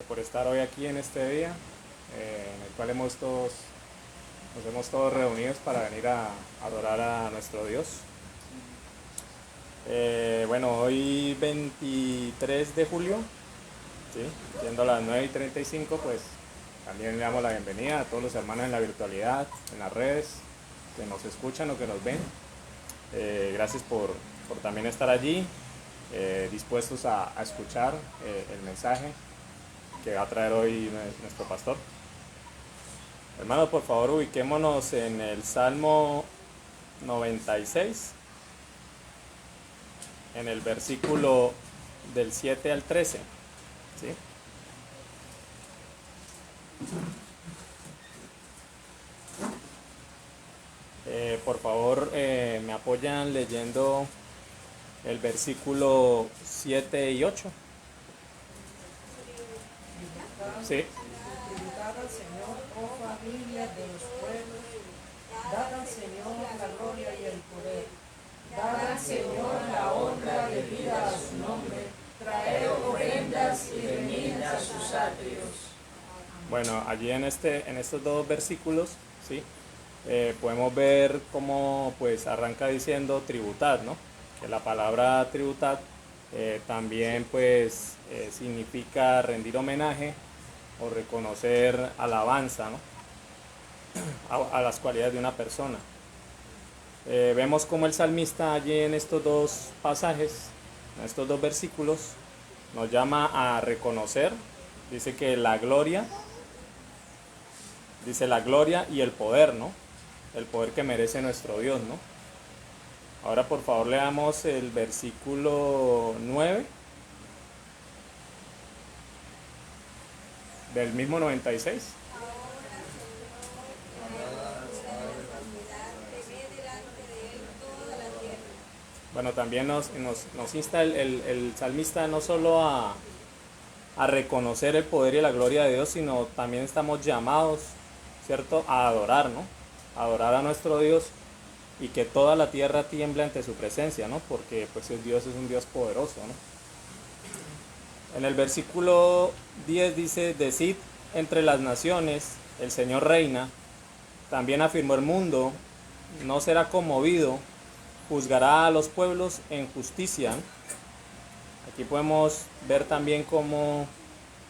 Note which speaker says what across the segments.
Speaker 1: por estar hoy aquí en este día, en el cual nos hemos todos reunidos para venir a adorar a nuestro Dios. Bueno, hoy 23 de julio, ¿sí? Siendo las 9:35, pues también le damos la bienvenida a todos los hermanos en la virtualidad, en las redes, que nos escuchan o que nos ven. Gracias por también estar allí, dispuestos a escuchar el mensaje que va a traer hoy nuestro pastor. Hermanos, por favor, ubiquémonos en el Salmo 96, en el versículo del 7 al 13. ¿Sí? Por favor, me apoyan leyendo el versículo 7 y 8. Sí.
Speaker 2: Tributad al Señor, oh familia de los pueblos, dad al Señor la gloria y el poder, dad al Señor la honra debida a su nombre, traed ofrendas y venid a sus atrios.
Speaker 1: Bueno, allí en estos dos versículos, ¿sí? Podemos ver cómo pues arranca diciendo tributad, ¿no? Que la palabra tributad también pues significa rendir homenaje o reconocer alabanza, ¿no? a las cualidades de una persona. Vemos como el salmista allí en estos dos pasajes, en estos dos versículos, nos llama a reconocer, dice que la gloria y el poder, ¿no? El poder que merece nuestro Dios, ¿no? Ahora por favor leamos el versículo 9 del mismo 96. Bueno, también nos insta el salmista no solo a reconocer el poder y la gloria de Dios, sino también estamos llamados, ¿cierto?, a adorar, ¿no? A adorar a nuestro Dios y que toda la tierra tiemble ante su presencia, ¿no? Porque pues el Dios es un Dios poderoso, ¿no? En el versículo 10 dice, decid entre las naciones, el Señor reina, también afirmó el mundo, no será conmovido, juzgará a los pueblos en justicia. Aquí podemos ver también cómo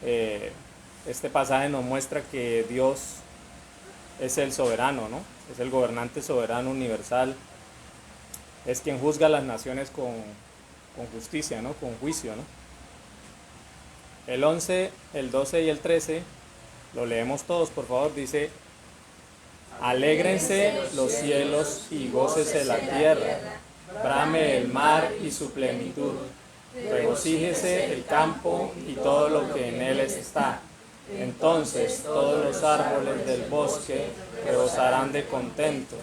Speaker 1: este pasaje nos muestra que Dios es el soberano, ¿no? Es el gobernante soberano universal, es quien juzga a las naciones con justicia, ¿no? Con juicio, ¿no? El 11, el 12 y el 13 lo leemos todos, por favor. Dice, alégrense los cielos y gócese la tierra, brame el mar y su plenitud, regocíjese el campo y todo lo que en él está. Entonces todos los árboles del bosque rebosarán de contento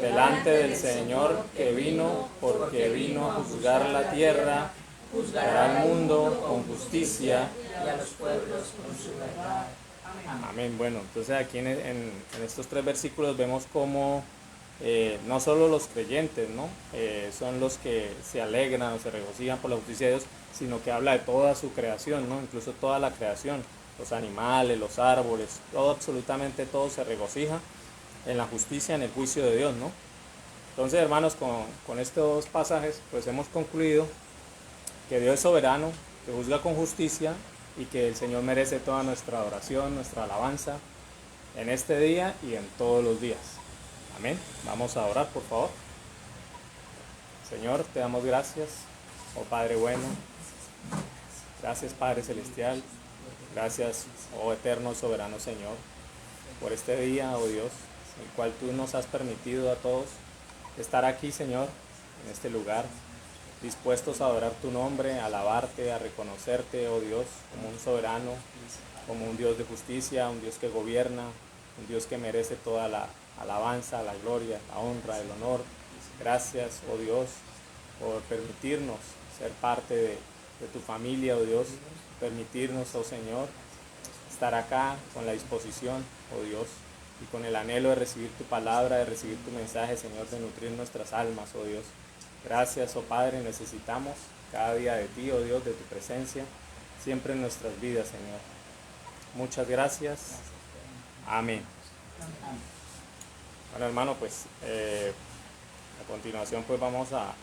Speaker 1: delante del Señor que vino, porque vino a juzgar la tierra, juzgará al mundo con justicia
Speaker 2: Y a los pueblos con su verdad.
Speaker 1: Amén. Bueno, entonces aquí en estos tres versículos vemos cómo no solo los creyentes, ¿no? Son los que se alegran o se regocijan por la justicia de Dios, sino que habla de toda su creación, ¿no? Incluso toda la creación, los animales, los árboles, todo, absolutamente todo se regocija en la justicia, en el juicio de Dios, ¿no? Entonces, hermanos, con estos pasajes, pues hemos concluido que Dios es soberano, que juzga con justicia y que el Señor merece toda nuestra adoración, nuestra alabanza en este día y en todos los días. Amén. Vamos a orar, por favor. Señor, te damos gracias, oh Padre bueno. Gracias, Padre celestial. Gracias, oh eterno, soberano Señor, por este día, oh Dios, el cual tú nos has permitido a todos estar aquí, Señor, en este lugar, dispuestos a adorar tu nombre, a alabarte, a reconocerte, oh Dios, como un soberano, como un Dios de justicia, un Dios que gobierna, un Dios que merece toda la alabanza, la gloria, la honra, el honor. Gracias, oh Dios, por permitirnos ser parte de tu familia, oh Dios, permitirnos, oh Señor, estar acá con la disposición, oh Dios, y con el anhelo de recibir tu palabra, de recibir tu mensaje, Señor, de nutrir nuestras almas, oh Dios. Gracias, oh Padre, necesitamos cada día de ti, oh Dios, de tu presencia, siempre en nuestras vidas, Señor. Muchas gracias. Amén. Bueno, hermano, pues a continuación pues vamos a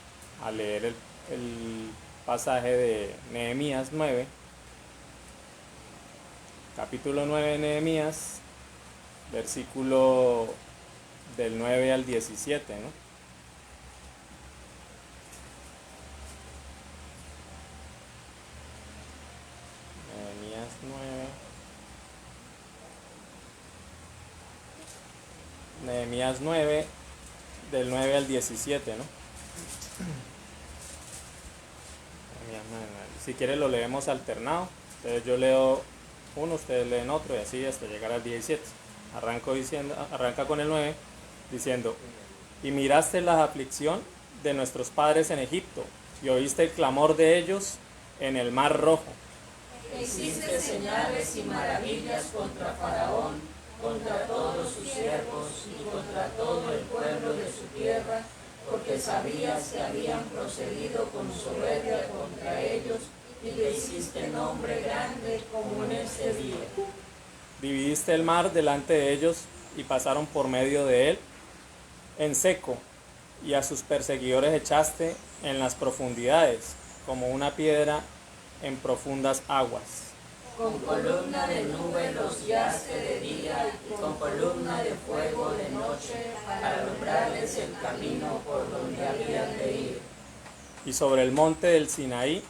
Speaker 1: leer el pasaje de Nehemías 9, capítulo 9 de Nehemías, versículo del 9 al 17, ¿no? Nehemías 9. Nehemías 9, del 9 al 17, ¿no? Si quiere lo leemos alternado. Entonces yo leo uno, ustedes leen otro y así hasta llegar al 17. Arranca con el 9 diciendo: y miraste la aflicción de nuestros padres en Egipto y oíste el clamor de ellos en el mar Rojo.
Speaker 2: Hiciste señales y maravillas contra Faraón, contra todos sus siervos y contra todo el pueblo de su tierra, porque sabías que habían procedido con soberbia contra ellos, y le hiciste nombre grande como en este día.
Speaker 1: Dividiste el mar delante de ellos y pasaron por medio de él en seco, y a sus perseguidores echaste en las profundidades, como una piedra en profundas aguas.
Speaker 2: Con columna de nube los guiaste de día y con columna de fuego de noche para alumbrarles el camino por donde habían de ir.
Speaker 1: Y sobre el monte del Sinaí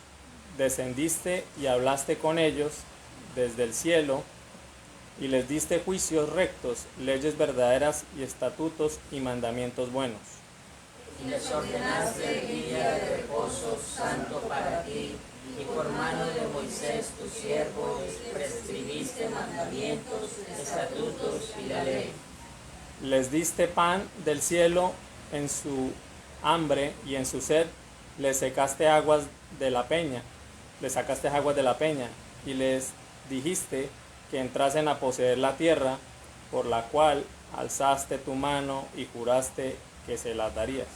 Speaker 1: descendiste y hablaste con ellos desde el cielo, y les diste juicios rectos, leyes verdaderas y estatutos y mandamientos buenos.
Speaker 2: Y les ordenaste el día de reposo santo para ti, y por mano de Moisés tu siervo prescribiste mandamientos, estatutos y la ley.
Speaker 1: Les diste pan del cielo en su hambre, y en su sed les sacaste aguas de la peña, y les dijiste que entrasen a poseer la tierra, por la cual alzaste tu mano y juraste que se las darías.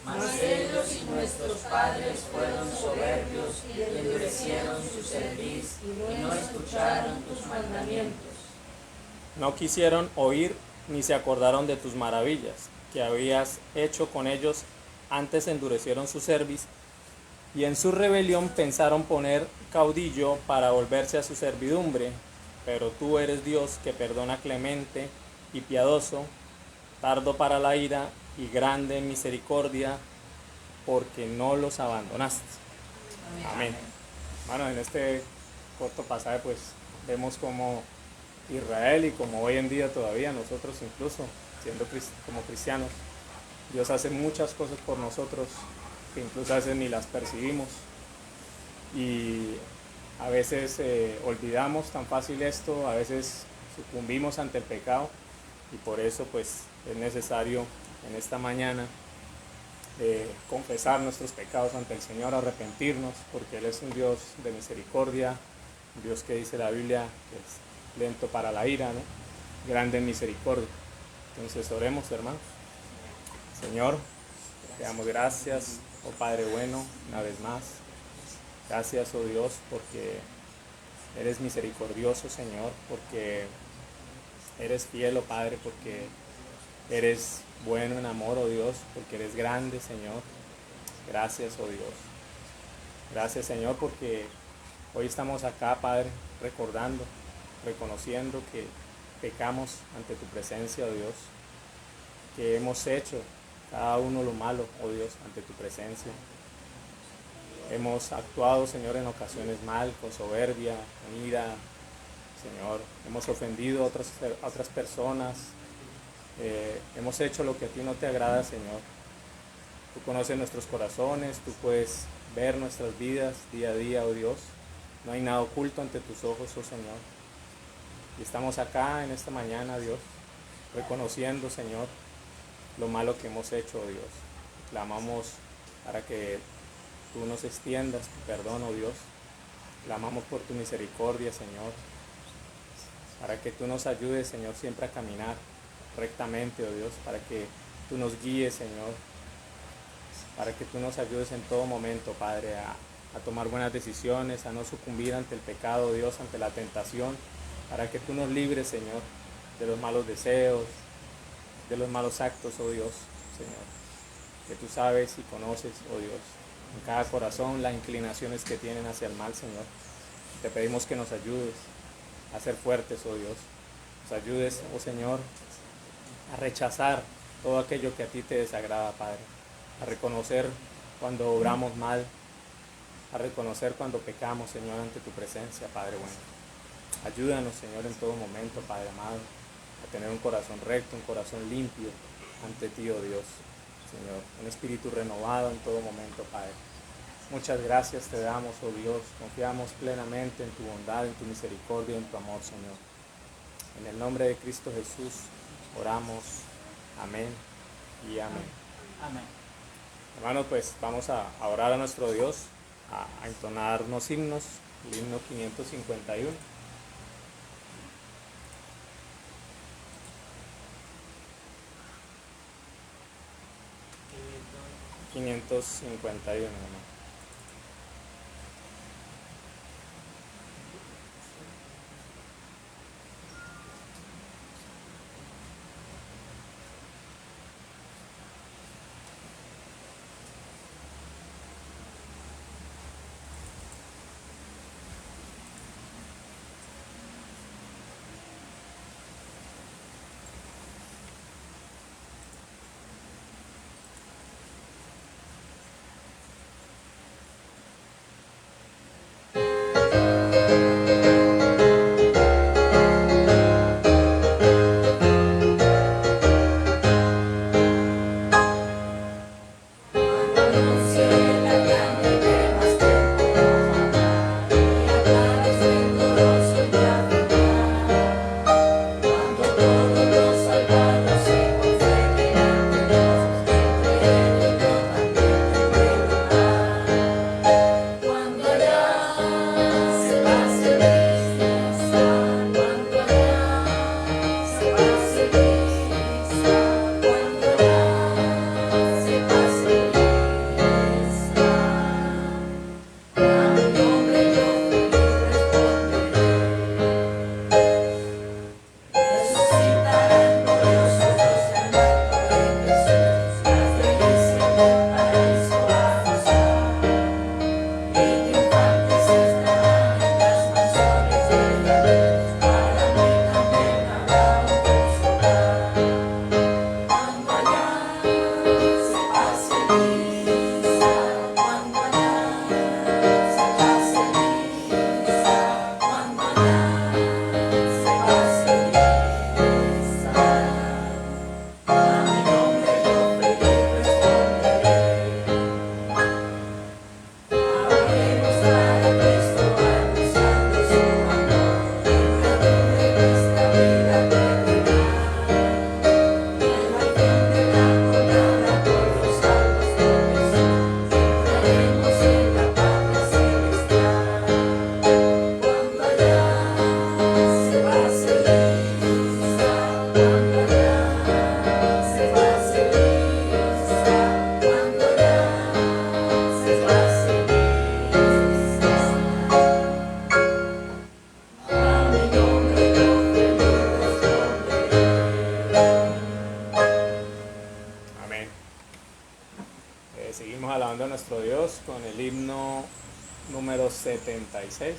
Speaker 2: Mas ellos y nuestros padres fueron soberbios y endurecieron su cerviz y no escucharon tus mandamientos.
Speaker 1: No quisieron oír ni se acordaron de tus maravillas que habías hecho con ellos. Antes endurecieron su cerviz, y en su rebelión pensaron poner caudillo para volverse a su servidumbre. Pero tú eres Dios que perdona, clemente y piadoso, tardo para la ira y grande en misericordia, porque no los abandonaste. Amén. Bueno, en este corto pasaje pues vemos como Israel, y como hoy en día todavía nosotros, incluso siendo como cristianos, Dios hace muchas cosas por nosotros que incluso a veces ni las percibimos, y a veces olvidamos tan fácil esto, a veces sucumbimos ante el pecado, y por eso pues es necesario en esta mañana confesar nuestros pecados ante el Señor, arrepentirnos, porque Él es un Dios de misericordia, un Dios que dice la Biblia que es lento para la ira, ¿no? Grande en misericordia. Entonces oremos, hermanos. Señor, te damos gracias, oh Padre bueno, una vez más. Gracias, oh Dios, porque eres misericordioso, Señor, porque eres fiel, oh Padre, porque eres bueno en amor, oh Dios, porque eres grande, Señor. Gracias, oh Dios. Gracias, Señor, porque hoy estamos acá, Padre, recordando, reconociendo que pecamos ante tu presencia, oh Dios, que hemos hecho cada uno lo malo, oh Dios, ante tu presencia. Hemos actuado, Señor, en ocasiones mal, con soberbia, con ira, Señor. Hemos ofendido a otras personas. Hemos hecho lo que a ti no te agrada, Señor. Tú conoces nuestros corazones, tú puedes ver nuestras vidas día a día, oh Dios. No hay nada oculto ante tus ojos, oh Señor. Y estamos acá en esta mañana, Dios, reconociendo, Señor, lo malo que hemos hecho, oh Dios. Clamamos para que tú nos extiendas tu perdón, oh Dios. Clamamos por tu misericordia, Señor, para que tú nos ayudes, Señor, siempre a caminar rectamente, oh Dios, para que tú nos guíes, Señor, para que tú nos ayudes en todo momento, Padre, a tomar buenas decisiones, a no sucumbir ante el pecado, Dios, ante la tentación, para que tú nos libres, Señor, de los malos deseos, de los malos actos, oh Dios, Señor, que tú sabes y conoces, oh Dios, en cada corazón las inclinaciones que tienen hacia el mal, Señor. Te pedimos que nos ayudes a ser fuertes, oh Dios, nos ayudes, oh Señor, a rechazar todo aquello que a ti te desagrada, Padre, a reconocer cuando obramos mal, a reconocer cuando pecamos, Señor, ante tu presencia, Padre bueno. Ayúdanos, Señor, en todo momento, Padre amado, a tener un corazón recto, un corazón limpio ante ti, oh Dios, Señor, un espíritu renovado en todo momento, Padre. Muchas gracias te damos, oh Dios, confiamos plenamente en tu bondad, en tu misericordia y en tu amor, Señor. En el nombre de Cristo Jesús oramos, amén y amén.
Speaker 3: Amén.
Speaker 1: Hermanos, pues vamos a orar a nuestro Dios, a entonar unos himnos, el himno 551. 551, hermano. Seguimos alabando a nuestro Dios con el himno número 76.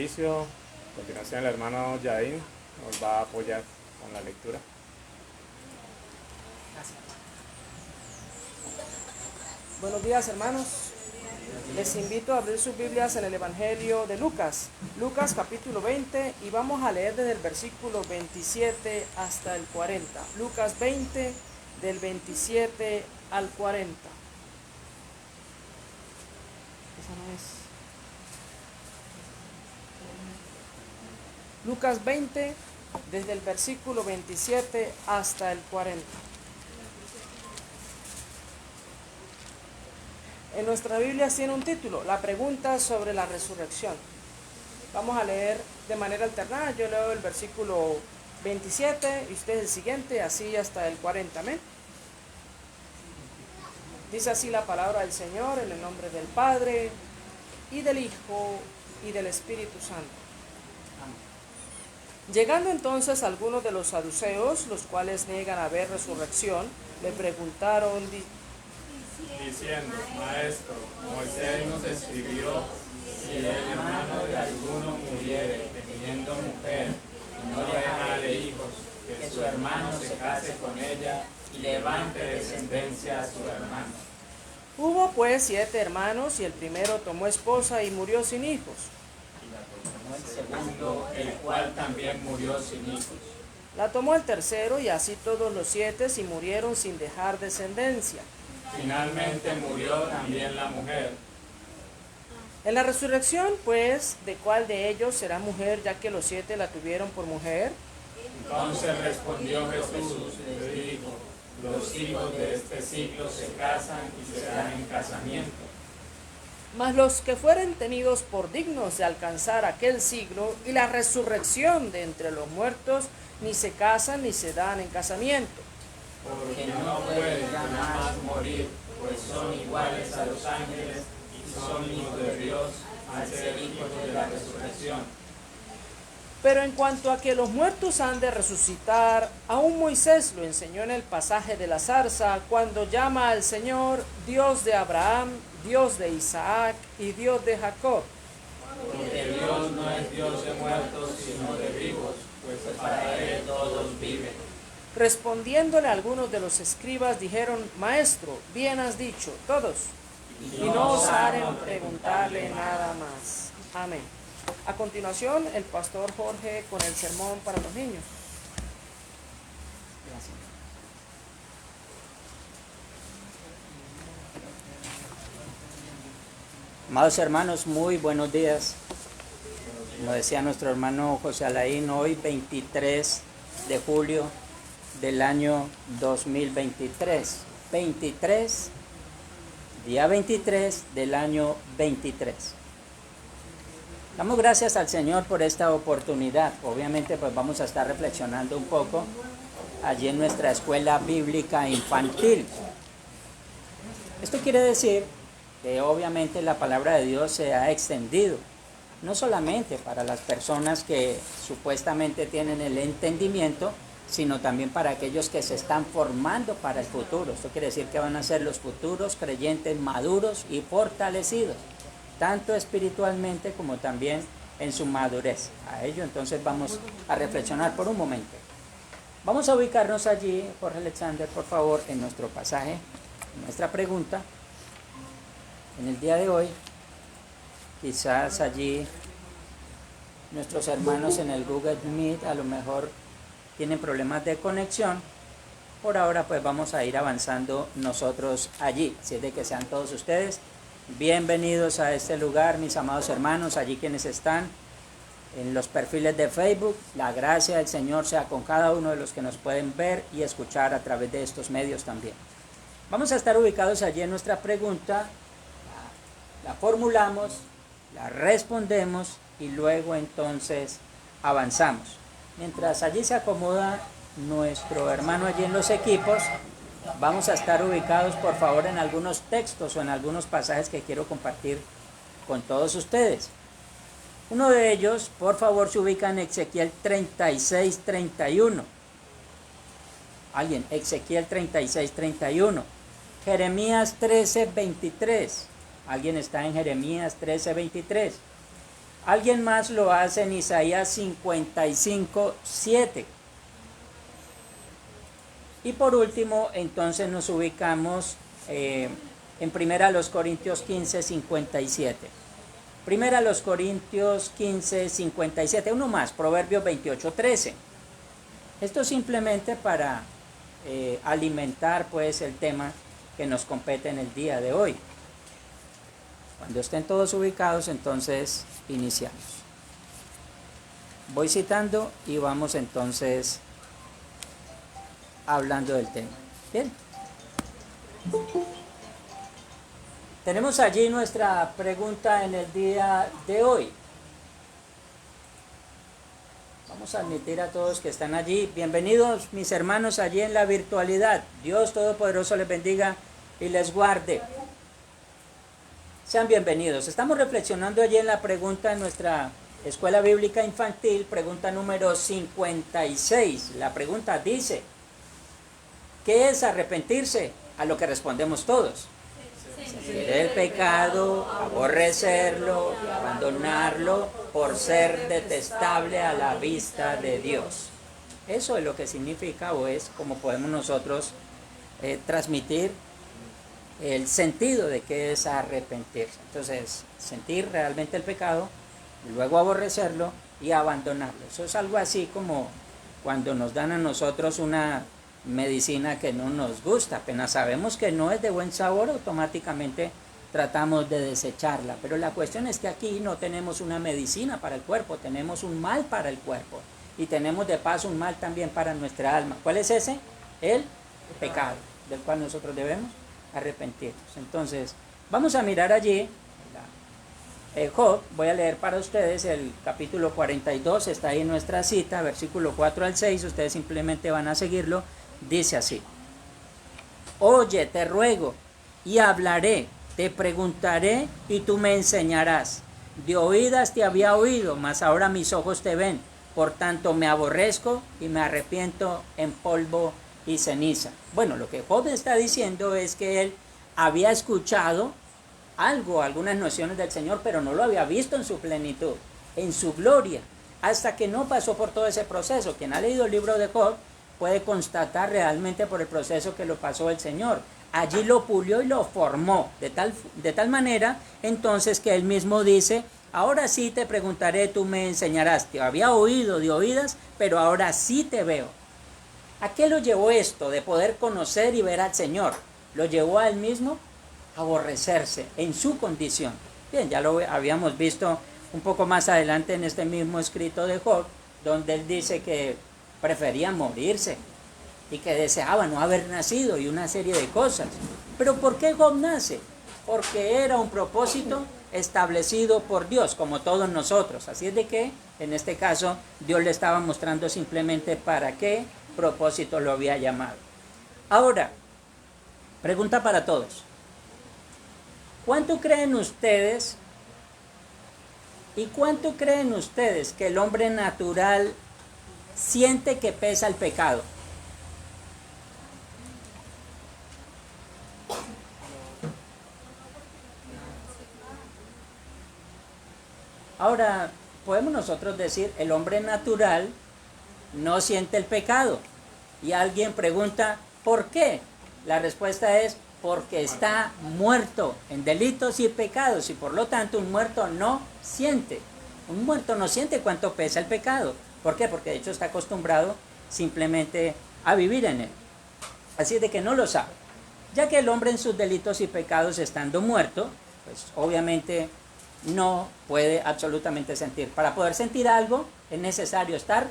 Speaker 1: servicio. A continuación el hermano Yadín nos va a apoyar con la lectura.
Speaker 2: Buenos días, hermanos. Les invito a abrir sus Biblias en el Evangelio de Lucas, Lucas capítulo 20, y vamos a leer desde el versículo 27 hasta el 40. Lucas 20, del 27 al 40. Esa no es. Lucas 20, desde el versículo 27 hasta el 40. En nuestra Biblia tiene un título, la pregunta sobre la resurrección. Vamos a leer de manera alternada. Yo leo el versículo 27 y usted el siguiente, así hasta el 40. Amén. Dice así la palabra del Señor, en el nombre del Padre, y del Hijo, y del Espíritu Santo. Llegando entonces algunos de los saduceos, los cuales niegan haber resurrección, le preguntaron
Speaker 1: Diciendo, Maestro, Moisés nos escribió, si el hermano de alguno muriere teniendo mujer y no dejare hijos, que su hermano se case con ella y levante descendencia a su hermano.
Speaker 2: Hubo pues 7 hermanos, y el primero tomó esposa y murió sin hijos.
Speaker 1: El segundo, el cual también murió sin hijos.
Speaker 2: La tomó el tercero, y así todos los 7, y murieron sin dejar descendencia.
Speaker 1: Finalmente murió también la mujer.
Speaker 2: En la resurrección, pues, ¿de cuál de ellos será mujer, ya que los 7 la tuvieron por mujer?
Speaker 1: Entonces respondió Jesús y le dijo, los hijos de este siglo se casan y se dan en casamiento.
Speaker 2: Mas los que fueren tenidos por dignos de alcanzar aquel siglo y la resurrección de entre los muertos, ni se casan ni se dan en casamiento.
Speaker 1: Porque no pueden jamás morir, pues son iguales a los ángeles y son hijos de Dios al ser hijos de la resurrección.
Speaker 2: Pero en cuanto a que los muertos han de resucitar, aún Moisés lo enseñó en el pasaje de la zarza, cuando llama al Señor Dios de Abraham, Dios de Isaac y Dios de Jacob.
Speaker 1: Porque Dios no es Dios de muertos, sino de vivos, pues para Él todos viven.
Speaker 2: Respondiéndole algunos de los escribas dijeron, Maestro, bien has dicho, todos, y no osaren preguntarle nada más. Amén. A continuación, el pastor Jorge con el sermón para los niños.
Speaker 3: Amados hermanos, muy buenos días. Como decía nuestro hermano José Alain, hoy 23 de julio del año 2023. Día 23 del año 23. Damos gracias al Señor por esta oportunidad. Obviamente pues vamos a estar reflexionando un poco allí en nuestra escuela bíblica infantil. Esto quiere decir que obviamente la palabra de Dios se ha extendido, no solamente para las personas que supuestamente tienen el entendimiento, sino también para aquellos que se están formando para el futuro. Esto quiere decir que van a ser los futuros creyentes maduros y fortalecidos, tanto espiritualmente como también en su madurez. A ello entonces vamos a reflexionar por un momento. Vamos a ubicarnos allí, Jorge Alexander, por favor, en nuestro pasaje, en nuestra pregunta. En el día de hoy, quizás allí nuestros hermanos en el Google Meet a lo mejor tienen problemas de conexión. Por ahora pues vamos a ir avanzando nosotros allí. Así es de que sean todos ustedes bienvenidos a este lugar, mis amados hermanos, allí quienes están en los perfiles de Facebook. La gracia del Señor sea con cada uno de los que nos pueden ver y escuchar a través de estos medios también. Vamos a estar ubicados allí en nuestra pregunta, la formulamos, la respondemos y luego entonces avanzamos. Mientras allí se acomoda nuestro hermano allí en los equipos, vamos a estar ubicados por favor en algunos textos o en algunos pasajes que quiero compartir con todos ustedes. Uno de ellos, por favor, se ubica en Ezequiel 36:31. ¿Alguien? Ezequiel 36:31. Jeremías 13:23. ¿Alguien está en Jeremías 13:23? Alguien más lo hace en Isaías 55:7. Y por último, entonces nos ubicamos en 1 Corintios 15:57. 1 Corintios 15:57, uno más, Proverbios 28:13. Esto simplemente para alimentar pues el tema que nos compete en el día de hoy. Cuando estén todos ubicados, entonces iniciamos. Voy citando y vamos entonces hablando del tema. Bien. Tenemos allí nuestra pregunta en el día de hoy. Vamos a admitir a todos que están allí. Bienvenidos mis hermanos allí en la virtualidad. Dios Todopoderoso les bendiga y les guarde. Sean bienvenidos. Estamos reflexionando allí en la pregunta en nuestra Escuela Bíblica Infantil, pregunta número 56. La pregunta dice, ¿qué es arrepentirse? A lo que respondemos todos. Sentir el pecado, aborrecerlo, abandonarlo por ser detestable a la vista de Dios. Eso es lo que significa o es como podemos nosotros transmitir el sentido de qué es arrepentirse. Entonces, sentir realmente el pecado, luego aborrecerlo y abandonarlo. Eso es algo así como cuando nos dan a nosotros una medicina que no nos gusta, apenas sabemos que no es de buen sabor, automáticamente tratamos de desecharla. Pero la cuestión es que aquí no tenemos una medicina para el cuerpo, tenemos un mal para el cuerpo y tenemos de paso un mal también para nuestra alma. ¿Cuál es ese? El pecado, del cual nosotros debemos arrepentirnos. Entonces, vamos a mirar allí Job. Voy a leer para ustedes el capítulo 42, está ahí en nuestra cita, versículo 4 al 6, ustedes simplemente van a seguirlo. Dice así: oye, te ruego, y hablaré, te preguntaré, y tú me enseñarás. De oídas te había oído, mas ahora mis ojos te ven. Por tanto me aborrezco y me arrepiento en polvo y ceniza. Bueno, lo que Job está diciendo es que él había escuchado algo, algunas nociones del Señor, pero no lo había visto en su plenitud, en su gloria, hasta que no pasó por todo ese proceso. Quien ha leído el libro de Job puede constatar realmente por el proceso que lo pasó el Señor. Allí lo pulió y lo formó de tal manera entonces que él mismo dice: ahora sí te preguntaré, tú me enseñarás. Te había oído de oídas, pero ahora sí te veo. ¿A qué lo llevó esto de poder conocer y ver al Señor? Lo llevó a él mismo a aborrecerse en su condición. Bien, ya lo habíamos visto un poco más adelante en este mismo escrito de Job, donde él dice que prefería morirse y que deseaba no haber nacido y una serie de cosas. Pero ¿por qué Job nace? Porque era un propósito establecido por Dios, como todos nosotros. Así es de que, en este caso, Dios le estaba mostrando simplemente para qué propósito lo había llamado. Ahora, pregunta para todos. ¿Cuánto creen ustedes que el hombre natural siente que pesa el pecado? Ahora, podemos nosotros decir, el hombre natural no siente el pecado. Y alguien pregunta, ¿por qué? La respuesta es, porque está muerto en delitos y pecados, y por lo tanto un muerto no siente. Un muerto no siente cuánto pesa el pecado. ¿Por qué? Porque de hecho está acostumbrado simplemente a vivir en él. Así de que no lo sabe. Ya que el hombre en sus delitos y pecados estando muerto, pues obviamente no puede absolutamente sentir. Para poder sentir algo es necesario ¿estar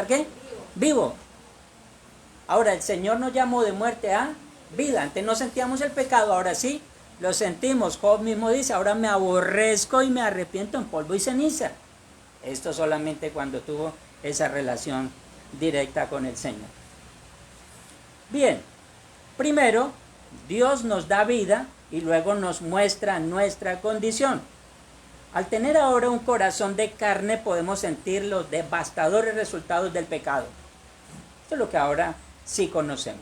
Speaker 3: qué? Vivo. Ahora el Señor nos llamó de muerte a vida. Antes no sentíamos el pecado, ahora sí lo sentimos. Job mismo dice, ahora me aborrezco y me arrepiento en polvo y ceniza. Esto solamente cuando tuvo esa relación directa con el Señor. Bien, primero Dios nos da vida y luego nos muestra nuestra condición. Al tener ahora un corazón de carne podemos sentir los devastadores resultados del pecado. Esto es lo que ahora sí conocemos.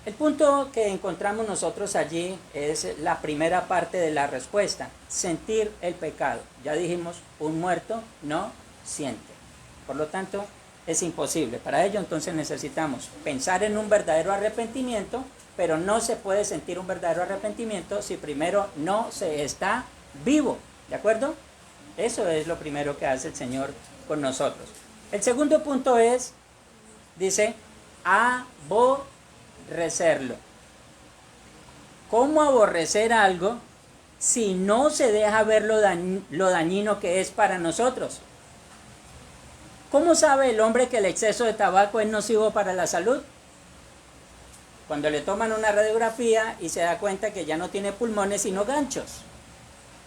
Speaker 3: El punto que encontramos nosotros allí es la primera parte de la respuesta, sentir el pecado. Ya dijimos, un muerto no siente. Por lo tanto, es imposible. Para ello entonces necesitamos pensar en un verdadero arrepentimiento, pero no se puede sentir un verdadero arrepentimiento si primero no se está vivo. ¿De acuerdo? Eso es lo primero que hace el Señor con nosotros. El segundo punto es, dice, aborrecerlo. ¿Cómo aborrecer algo si no se deja ver lo dañino que es para nosotros? ¿Cómo sabe el hombre que el exceso de tabaco es nocivo para la salud? Cuando le toman una radiografía y se da cuenta que ya no tiene pulmones sino ganchos.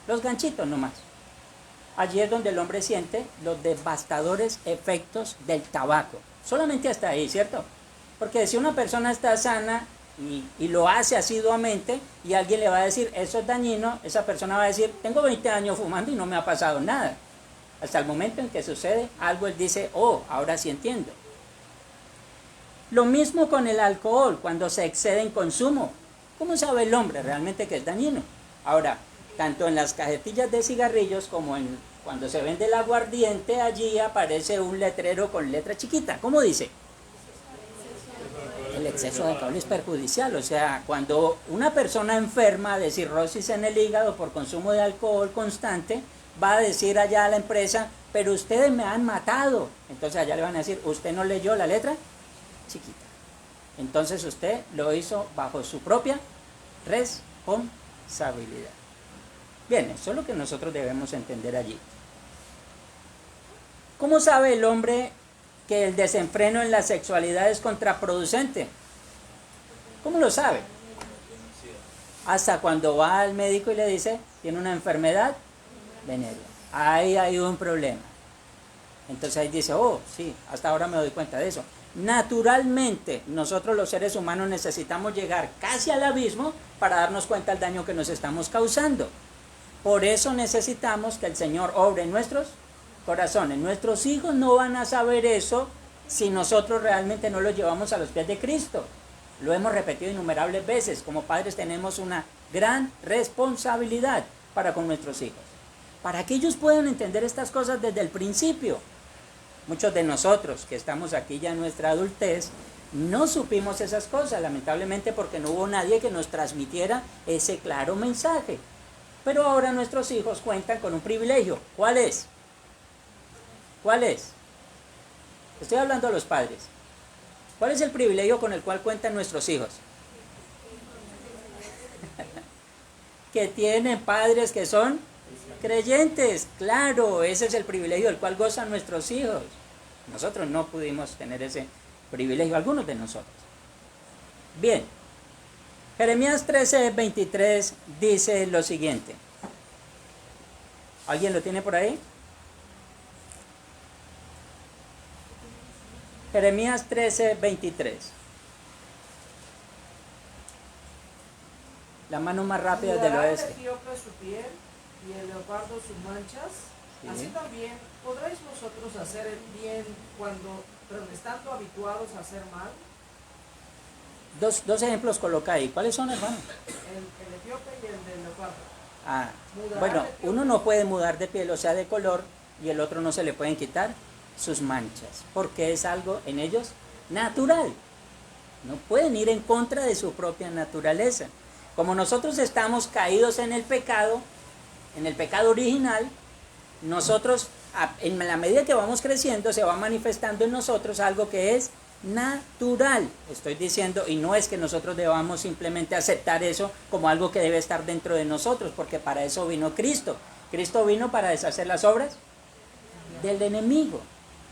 Speaker 3: Los ganchitos nomás. Allí es donde el hombre siente los devastadores efectos del tabaco. Solamente hasta ahí, ¿cierto? Porque si una persona está sana y lo hace asiduamente y alguien le va a decir eso es dañino, esa persona va a decir tengo 20 años fumando y no me ha pasado nada. Hasta el momento en que sucede algo, él dice, oh, ahora sí entiendo. Lo mismo con el alcohol, cuando se excede en consumo. ¿Cómo sabe el hombre realmente que es dañino? Ahora, tanto en las cajetillas de cigarrillos como cuando se vende el aguardiente, allí aparece un letrero con letra chiquita. ¿Cómo dice? El exceso de alcohol es perjudicial. O sea, cuando una persona enferma de cirrosis en el hígado por consumo de alcohol constante, va a decir allá a la empresa, pero ustedes me han matado. Entonces allá le van a decir, ¿usted no leyó la letra chiquita? Entonces usted lo hizo bajo su propia responsabilidad. Bien, eso es lo que nosotros debemos entender allí. ¿Cómo sabe el hombre que el desenfreno en la sexualidad es contraproducente? ¿Cómo lo sabe? Hasta cuando va al médico y le dice, tiene una enfermedad venérea. Ahí hay un problema. Entonces ahí dice, oh, sí, hasta ahora me doy cuenta de eso. Naturalmente, nosotros los seres humanos necesitamos llegar casi al abismo para darnos cuenta del daño que nos estamos causando. Por eso necesitamos que el Señor obre en nuestros corazones. Nuestros hijos no van a saber eso si nosotros realmente no los llevamos a los pies de Cristo. Lo hemos repetido innumerables veces. Como padres tenemos una gran responsabilidad para con nuestros hijos, para que ellos puedan entender estas cosas desde el principio. Muchos de nosotros que estamos aquí ya en nuestra adultez no supimos esas cosas, lamentablemente, porque no hubo nadie que nos transmitiera ese claro mensaje. Pero ahora nuestros hijos cuentan con un privilegio. ¿Cuál es? ¿Cuál es? Estoy hablando a los padres. ¿Cuál es el privilegio con el cual cuentan nuestros hijos? Que tienen padres que son creyentes. Claro, ese es el privilegio del cual gozan nuestros hijos. Nosotros no pudimos tener ese privilegio, algunos de nosotros. Bien, Jeremías 13:23 dice lo siguiente. ¿Alguien lo tiene por ahí? Jeremías 13:23. La mano más rápida del oeste.
Speaker 2: El etíope su piel y el leopardo sus manchas.
Speaker 3: Sí.
Speaker 2: Así también podréis vosotros hacer el bien pero estando habituados a hacer mal.
Speaker 3: Dos ejemplos coloca ahí. ¿Cuáles son, hermano?
Speaker 2: El etíope y el del leopardo.
Speaker 3: Bueno, uno no puede mudar de piel, o sea, de color, y el otro no se le pueden quitar sus manchas, porque es algo en ellos natural. No pueden ir en contra de su propia naturaleza. Como nosotros estamos caídos en el pecado original, nosotros, en la medida que vamos creciendo, se va manifestando en nosotros algo que es natural. Estoy diciendo, y no es que nosotros debamos simplemente aceptar eso como algo que debe estar dentro de nosotros, porque para eso vino Cristo. Cristo vino para deshacer las obras del enemigo.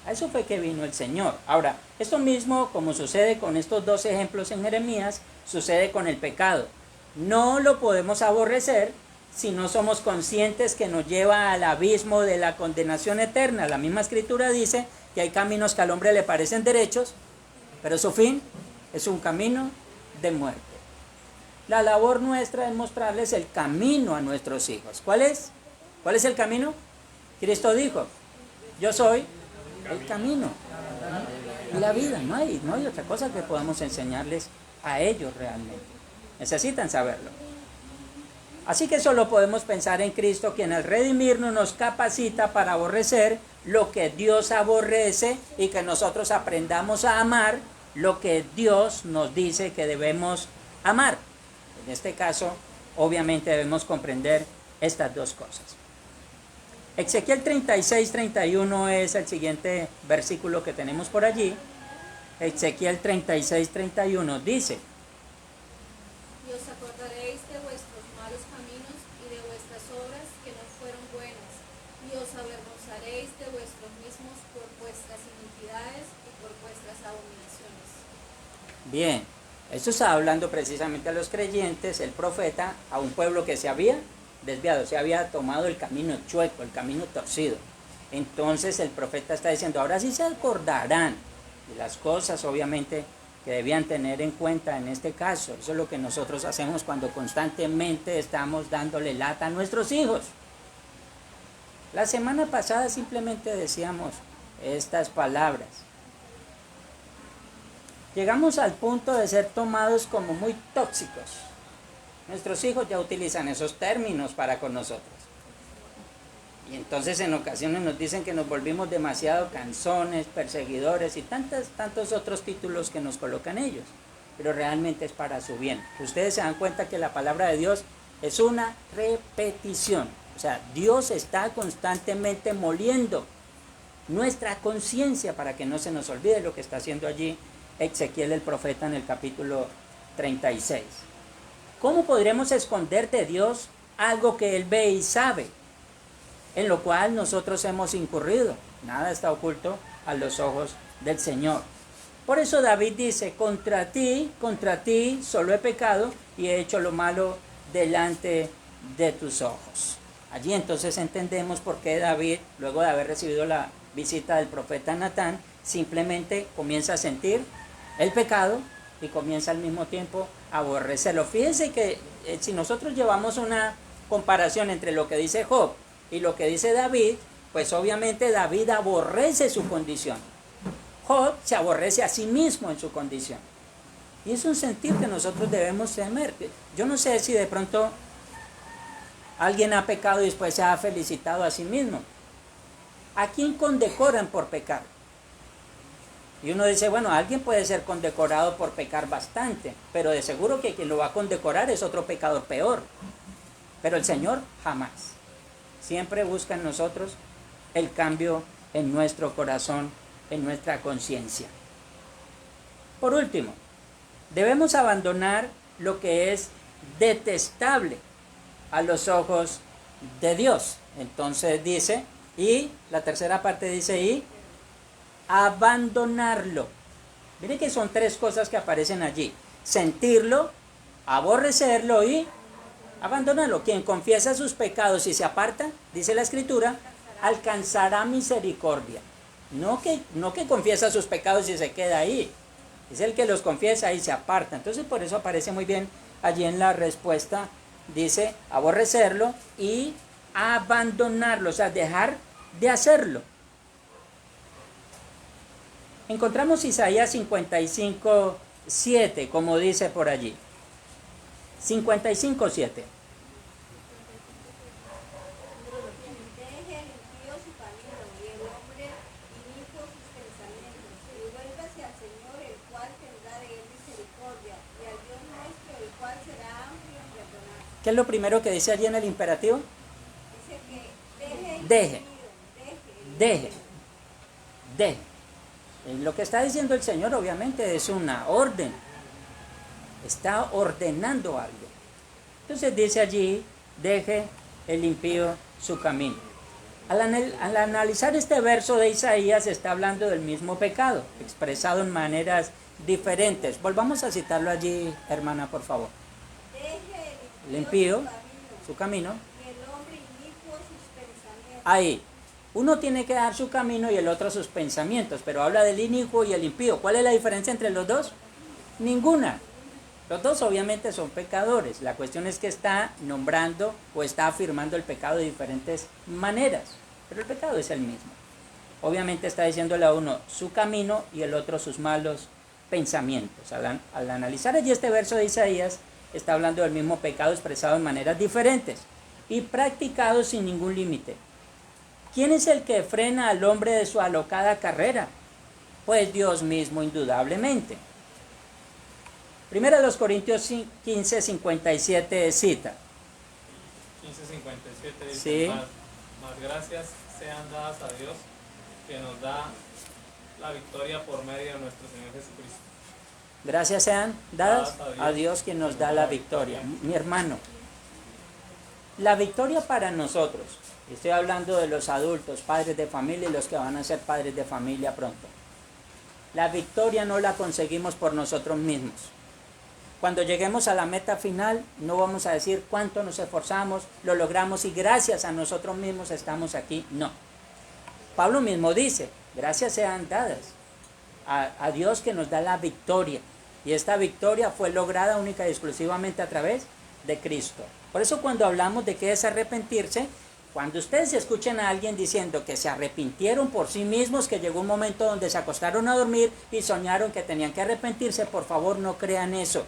Speaker 3: A eso fue que vino el Señor. Ahora, esto mismo, como sucede con estos dos ejemplos en Jeremías, sucede con el pecado. No lo podemos aborrecer si no somos conscientes que nos lleva al abismo de la condenación eterna. La misma Escritura dice que hay caminos que al hombre le parecen derechos, pero su fin es un camino de muerte. La labor nuestra es mostrarles el camino a nuestros hijos. ¿Cuál es? ¿Cuál es el camino? Cristo dijo, yo soy el camino y la vida. No hay otra cosa que podamos enseñarles a ellos realmente. Necesitan saberlo. Así que solo podemos pensar en Cristo, quien al redimirnos nos capacita para aborrecer lo que Dios aborrece y que nosotros aprendamos a amar lo que Dios nos dice que debemos amar. En este caso, obviamente debemos comprender estas dos cosas. Ezequiel 36:31 es el siguiente versículo que tenemos por allí. Ezequiel 36:31 dice:
Speaker 4: Y os acordaréis de vuestros malos caminos y de vuestras obras que no fueron buenas, y os avergonzaréis de vuestros mismos por vuestras iniquidades y por vuestras abominaciones.
Speaker 3: Bien, esto está hablando precisamente a los creyentes, el profeta, a un pueblo que se había desviado, se había tomado el camino chueco, el camino torcido. Entonces el profeta está diciendo, ahora sí se acordarán de las cosas, obviamente, que debían tener en cuenta en este caso. Eso es lo que nosotros hacemos cuando constantemente estamos dándole lata a nuestros hijos. La semana pasada simplemente decíamos estas palabras. Llegamos al punto de ser tomados como muy tóxicos. Nuestros hijos ya utilizan esos términos para con nosotros. Y entonces en ocasiones nos dicen que nos volvimos demasiado canzones, perseguidores y tantos otros títulos que nos colocan ellos. Pero realmente es para su bien. Ustedes se dan cuenta que la palabra de Dios es una repetición. O sea, Dios está constantemente moliendo nuestra conciencia para que no se nos olvide lo que está haciendo allí Ezequiel el profeta en el capítulo 36. ¿Cómo podremos esconder de Dios algo que Él ve y sabe, en lo cual nosotros hemos incurrido? Nada está oculto a los ojos del Señor. Por eso David dice, contra ti, solo he pecado y he hecho lo malo delante de tus ojos. Allí entonces entendemos por qué David, luego de haber recibido la visita del profeta Natán, simplemente comienza a sentir el pecado y comienza al mismo tiempo a aborrecerlo. Fíjense que si nosotros llevamos una comparación entre lo que dice Job y lo que dice David, pues obviamente David aborrece su condición. Job se aborrece a sí mismo en su condición. Y es un sentir que nosotros debemos temer. Yo no sé si de pronto alguien ha pecado y después se ha felicitado a sí mismo. ¿A quién condecoran por pecar? Y uno dice, bueno, alguien puede ser condecorado por pecar bastante, pero de seguro que quien lo va a condecorar es otro pecador peor. Pero el Señor jamás. Siempre busca en nosotros el cambio en nuestro corazón, en nuestra conciencia. Por último, debemos abandonar lo que es detestable a los ojos de Dios. Entonces dice, y la tercera parte dice, y abandonarlo. Miren que son tres cosas que aparecen allí: sentirlo, aborrecerlo y abandonarlo. Quien confiesa sus pecados y se aparta, dice la Escritura, alcanzará misericordia. No que confiesa sus pecados y se queda ahí. Es el que los confiesa y se aparta. Entonces por eso aparece muy bien allí en la respuesta. Dice aborrecerlo y abandonarlo, o sea, dejar de hacerlo. Encontramos Isaías 55:7, como dice por allí. 55:7.
Speaker 4: Deje el impío su camino y el hombre inicuo sus pensamientos, y vuélvase al Señor, el cual tendrá de él misericordia, y al Dios nuestro, el cual será amplio en perdonar.
Speaker 3: ¿Qué es lo primero que dice allí en el imperativo?
Speaker 4: Dice que
Speaker 3: Deje. Lo que está diciendo el Señor obviamente es una orden. Está ordenando algo. Entonces dice allí, deje el impío su camino. Al analizar este verso de Isaías, está hablando del mismo pecado, expresado en maneras diferentes. Volvamos a citarlo allí, hermana, por favor.
Speaker 4: deje
Speaker 3: El impío su camino.
Speaker 4: y el hombre inicuo sus pensamientos.
Speaker 3: Ahí. Uno tiene que dar su camino y el otro sus pensamientos, pero habla del inicuo y el impío. ¿Cuál es la diferencia entre los dos? Ninguna. Los dos obviamente son pecadores. La cuestión es que está nombrando o está afirmando el pecado de diferentes maneras, pero el pecado es el mismo. Obviamente está diciéndole a uno su camino y el otro sus malos pensamientos. Al analizar allí este verso de Isaías, está hablando del mismo pecado expresado en maneras diferentes y practicado sin ningún límite. ¿Quién es el que frena al hombre de su alocada carrera? Pues Dios mismo, indudablemente. Primera de los Corintios 15:57 cita.
Speaker 1: 15:57 dice,
Speaker 3: Sí.
Speaker 1: más gracias sean dadas a Dios que nos da la victoria por medio de nuestro Señor Jesucristo.
Speaker 3: Gracias sean dadas a Dios quien nos da la victoria. Mi hermano, la victoria para nosotros, estoy hablando de los adultos, padres de familia y los que van a ser padres de familia pronto. La victoria no la conseguimos por nosotros mismos. Cuando lleguemos a la meta final, no vamos a decir cuánto nos esforzamos, lo logramos y gracias a nosotros mismos estamos aquí. No. Pablo mismo dice, gracias sean dadas a Dios que nos da la victoria. Y esta victoria fue lograda única y exclusivamente a través de Cristo. Por eso cuando hablamos de qué es arrepentirse, cuando ustedes escuchen a alguien diciendo que se arrepintieron por sí mismos, que llegó un momento donde se acostaron a dormir y soñaron que tenían que arrepentirse, por favor no crean eso.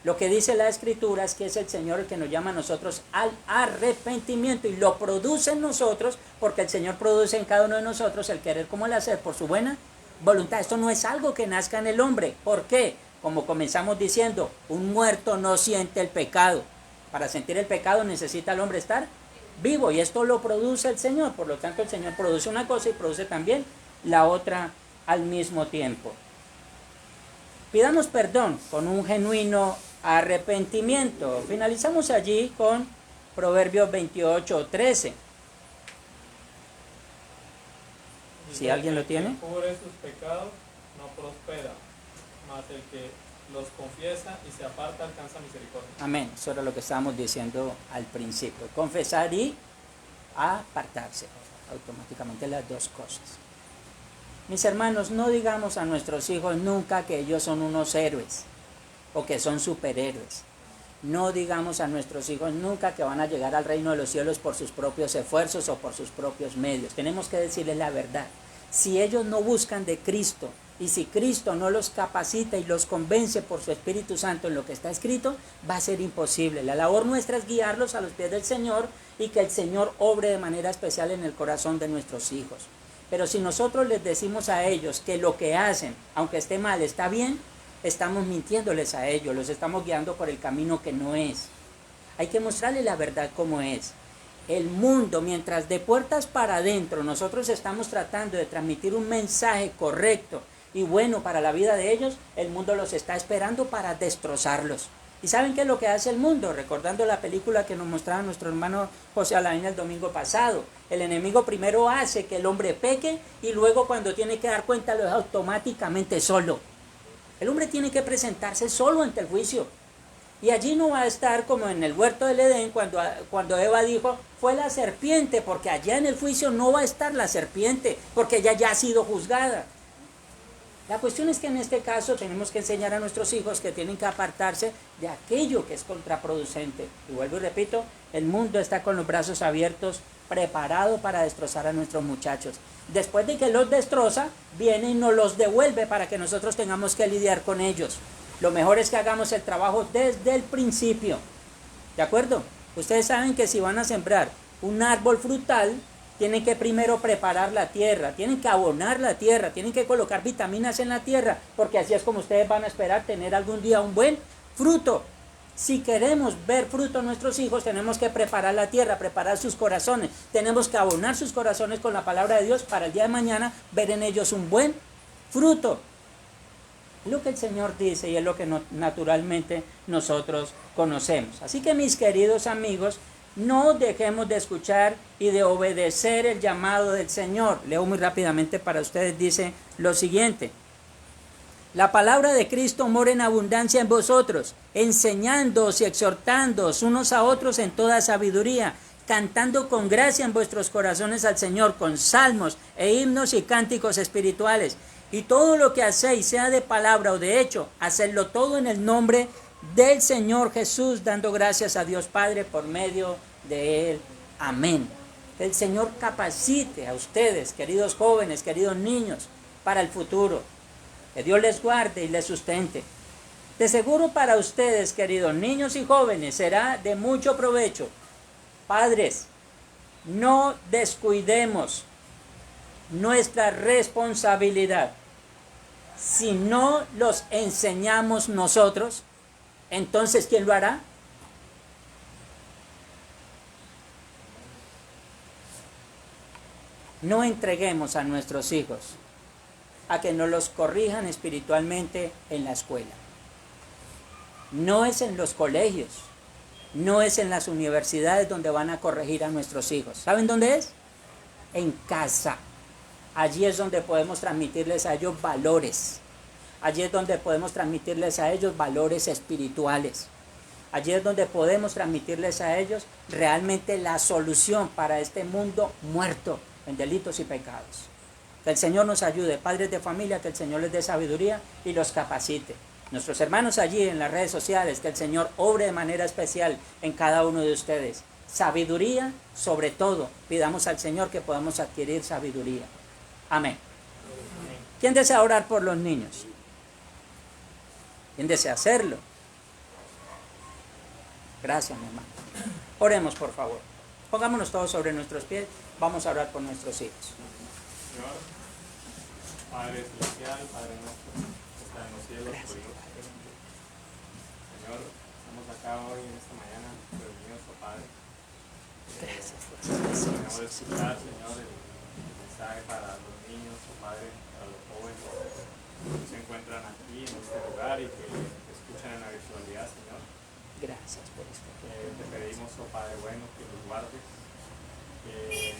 Speaker 3: Lo que dice la Escritura es que es el Señor el que nos llama a nosotros al arrepentimiento y lo produce en nosotros porque el Señor produce en cada uno de nosotros el querer como el hacer por su buena voluntad. Esto no es algo que nazca en el hombre. ¿Por qué? Como comenzamos diciendo, un muerto no siente el pecado. Para sentir el pecado necesita el hombre estar vivo y esto lo produce el Señor. Por lo tanto, el Señor produce una cosa y produce también la otra al mismo tiempo. Pidamos perdón con un genuino arrepentimiento. Finalizamos allí con Proverbios 28:13. Si alguien lo tiene.
Speaker 1: El que cubre sus pecados no prospera, mas el que los confiesa y se aparta alcanza misericordia.
Speaker 3: Amén. Eso era lo que estábamos diciendo al principio. Confesar y apartarse. Automáticamente las dos cosas. Mis hermanos, no digamos a nuestros hijos nunca que ellos son unos héroes o que son superhéroes. No digamos a nuestros hijos nunca que van a llegar al reino de los cielos por sus propios esfuerzos o por sus propios medios. Tenemos que decirles la verdad. Si ellos no buscan de Cristo y si Cristo no los capacita y los convence por su Espíritu Santo en lo que está escrito, va a ser imposible. La labor nuestra es guiarlos a los pies del Señor y que el Señor obre de manera especial en el corazón de nuestros hijos. Pero si nosotros les decimos a ellos que lo que hacen, aunque esté mal, está bien, estamos mintiéndoles a ellos, los estamos guiando por el camino que no es. Hay que mostrarles la verdad como es. El mundo, mientras de puertas para adentro nosotros estamos tratando de transmitir un mensaje correcto y bueno para la vida de ellos, el mundo los está esperando para destrozarlos. ¿Y saben qué es lo que hace el mundo? Recordando la película que nos mostraba nuestro hermano José Alain el domingo pasado. El enemigo primero hace que el hombre peque y luego cuando tiene que dar cuenta lo deja automáticamente solo. El hombre tiene que presentarse solo ante el juicio. Y allí no va a estar como en el huerto del Edén cuando Eva dijo, fue la serpiente, porque allá en el juicio no va a estar la serpiente, porque ella ya ha sido juzgada. La cuestión es que en este caso tenemos que enseñar a nuestros hijos que tienen que apartarse de aquello que es contraproducente. Y vuelvo y repito, el mundo está con los brazos abiertos, preparado para destrozar a nuestros muchachos. Después de que los destroza, viene y nos los devuelve para que nosotros tengamos que lidiar con ellos. Lo mejor es que hagamos el trabajo desde el principio. ¿De acuerdo? Ustedes saben que si van a sembrar un árbol frutal, tienen que primero preparar la tierra, tienen que abonar la tierra, tienen que colocar vitaminas en la tierra, porque así es como ustedes van a esperar tener algún día un buen fruto. Si queremos ver fruto en nuestros hijos, tenemos que preparar la tierra, preparar sus corazones. Tenemos que abonar sus corazones con la palabra de Dios para el día de mañana ver en ellos un buen fruto. Es lo que el Señor dice y es lo que naturalmente nosotros conocemos. Así que mis queridos amigos, no dejemos de escuchar y de obedecer el llamado del Señor. Leo muy rápidamente para ustedes, dice lo siguiente. La palabra de Cristo mora en abundancia en vosotros, enseñándoos y exhortándoos unos a otros en toda sabiduría, cantando con gracia en vuestros corazones al Señor, con salmos e himnos y cánticos espirituales. Y todo lo que hacéis, sea de palabra o de hecho, hacedlo todo en el nombre del Señor Jesús, dando gracias a Dios Padre por medio de Él. Amén. Que el Señor capacite a ustedes, queridos jóvenes, queridos niños, para el futuro. Que Dios les guarde y les sustente. De seguro para ustedes, queridos niños y jóvenes, será de mucho provecho. Padres, no descuidemos nuestra responsabilidad. Si no los enseñamos nosotros, entonces ¿quién lo hará? No entreguemos a nuestros hijos a que nos los corrijan espiritualmente en la escuela. No es en los colegios, no es en las universidades donde van a corregir a nuestros hijos. ¿Saben dónde es? En casa. Allí es donde podemos transmitirles a ellos valores. Allí es donde podemos transmitirles a ellos valores espirituales. Allí es donde podemos transmitirles a ellos realmente la solución para este mundo muerto en delitos y pecados. Que el Señor nos ayude, padres de familia, que el Señor les dé sabiduría y los capacite. Nuestros hermanos allí en las redes sociales, que el Señor obre de manera especial en cada uno de ustedes. Sabiduría, sobre todo, pidamos al Señor que podamos adquirir sabiduría. Amén. ¿Quién desea orar por los niños? ¿Quién desea hacerlo? Gracias, mi hermano. Oremos, por favor. Pongámonos todos sobre nuestros pies. Vamos a orar por nuestros hijos.
Speaker 1: Señor, Padre Celestial, Padre nuestro, que está en los cielos, Señor, estamos acá hoy en esta mañana reunidos, oh Padre.
Speaker 3: Gracias.
Speaker 1: Queremos escuchar, Señor, el mensaje para los niños, oh Padre, para los jóvenes que se encuentran aquí en este lugar y que escuchan en la virtualidad, Señor.
Speaker 3: Gracias por esto.
Speaker 1: Te pedimos, oh Padre bueno, que los guardes, que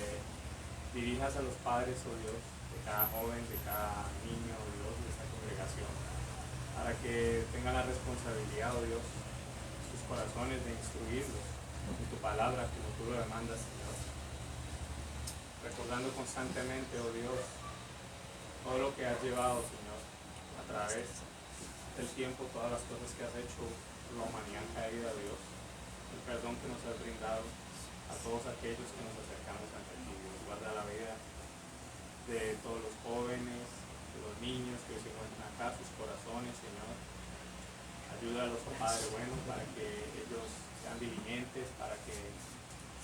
Speaker 1: dirijas a los padres, oh Dios, de cada joven, de cada niño, oh Dios, de esta congregación, para que tengan la responsabilidad, oh Dios, en sus corazones de instruirlos en tu palabra, como tú lo demandas, Señor. Recordando constantemente, oh Dios, todo lo que has llevado, Señor, a través del tiempo, todas las cosas que has hecho por la humanidad caída, Dios, el perdón que nos has brindado a todos aquellos que nos acercamos ante ti. Dios, guarda la vida de todos los jóvenes, de los niños que se encuentran acá, sus corazones, Señor. Ayúdalos, oh Padre bueno, para que ellos sean diligentes, para que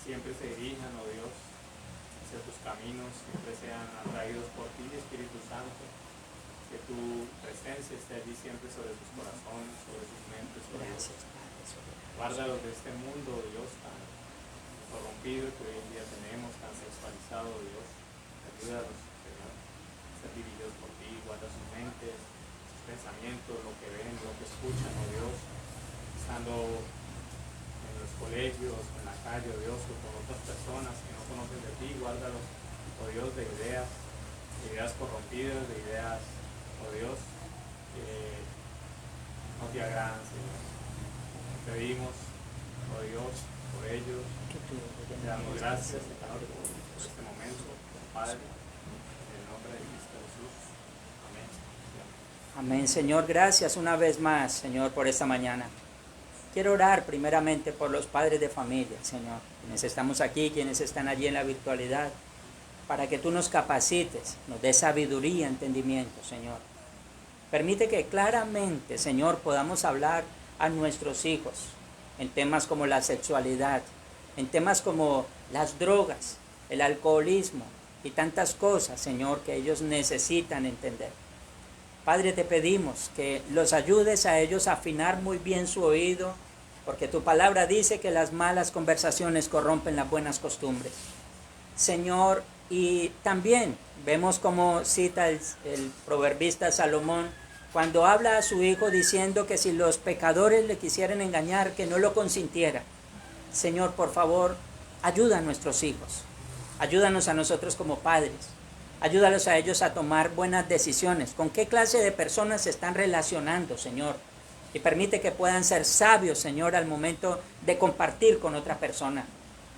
Speaker 1: siempre se dirijan, oh Dios, hacia tus caminos, siempre sean atraídos por ti, Espíritu Santo. Que tu presencia esté allí siempre sobre sus corazones, sobre sus mentes, sobre Dios. Guárdalos de este mundo, Dios, tan corrompido que hoy en día tenemos, tan sexualizado, Dios. Ayúdalos, Señor, a ser dirigidos por ti, guarda sus mentes, sus pensamientos, lo que ven, lo que escuchan, oh Dios, estando en los colegios, en la calle, oh Dios, o con otras personas que no conocen de ti, guárdalos, oh Dios, de ideas corrompidas, de ideas, oh Dios, que no te agradan, Señor. Te pedimos, oh Dios, por ellos. Te damos gracias, Señor, por este momento, Padre, en el nombre de Cristo Jesús. Amén.
Speaker 3: Amén, Señor. Gracias una vez más, Señor, por esta mañana. Quiero orar primeramente por los padres de familia, Señor, quienes estamos aquí, quienes están allí en la virtualidad, para que tú nos capacites, nos des sabiduría, entendimiento, Señor. Permite que claramente, Señor, podamos hablar a nuestros hijos en temas como la sexualidad, en temas como las drogas, el alcoholismo y tantas cosas, Señor, que ellos necesitan entender. Padre, te pedimos que los ayudes a ellos a afinar muy bien su oído, porque tu palabra dice que las malas conversaciones corrompen las buenas costumbres. Señor, y también vemos como cita el proverbista Salomón, cuando habla a su hijo diciendo que si los pecadores le quisieran engañar, que no lo consintiera. Señor, por favor, ayuda a nuestros hijos. Ayúdanos a nosotros como padres. Ayúdalos a ellos a tomar buenas decisiones. ¿Con qué clase de personas se están relacionando, Señor? Y permite que puedan ser sabios, Señor, al momento de compartir con otra persona.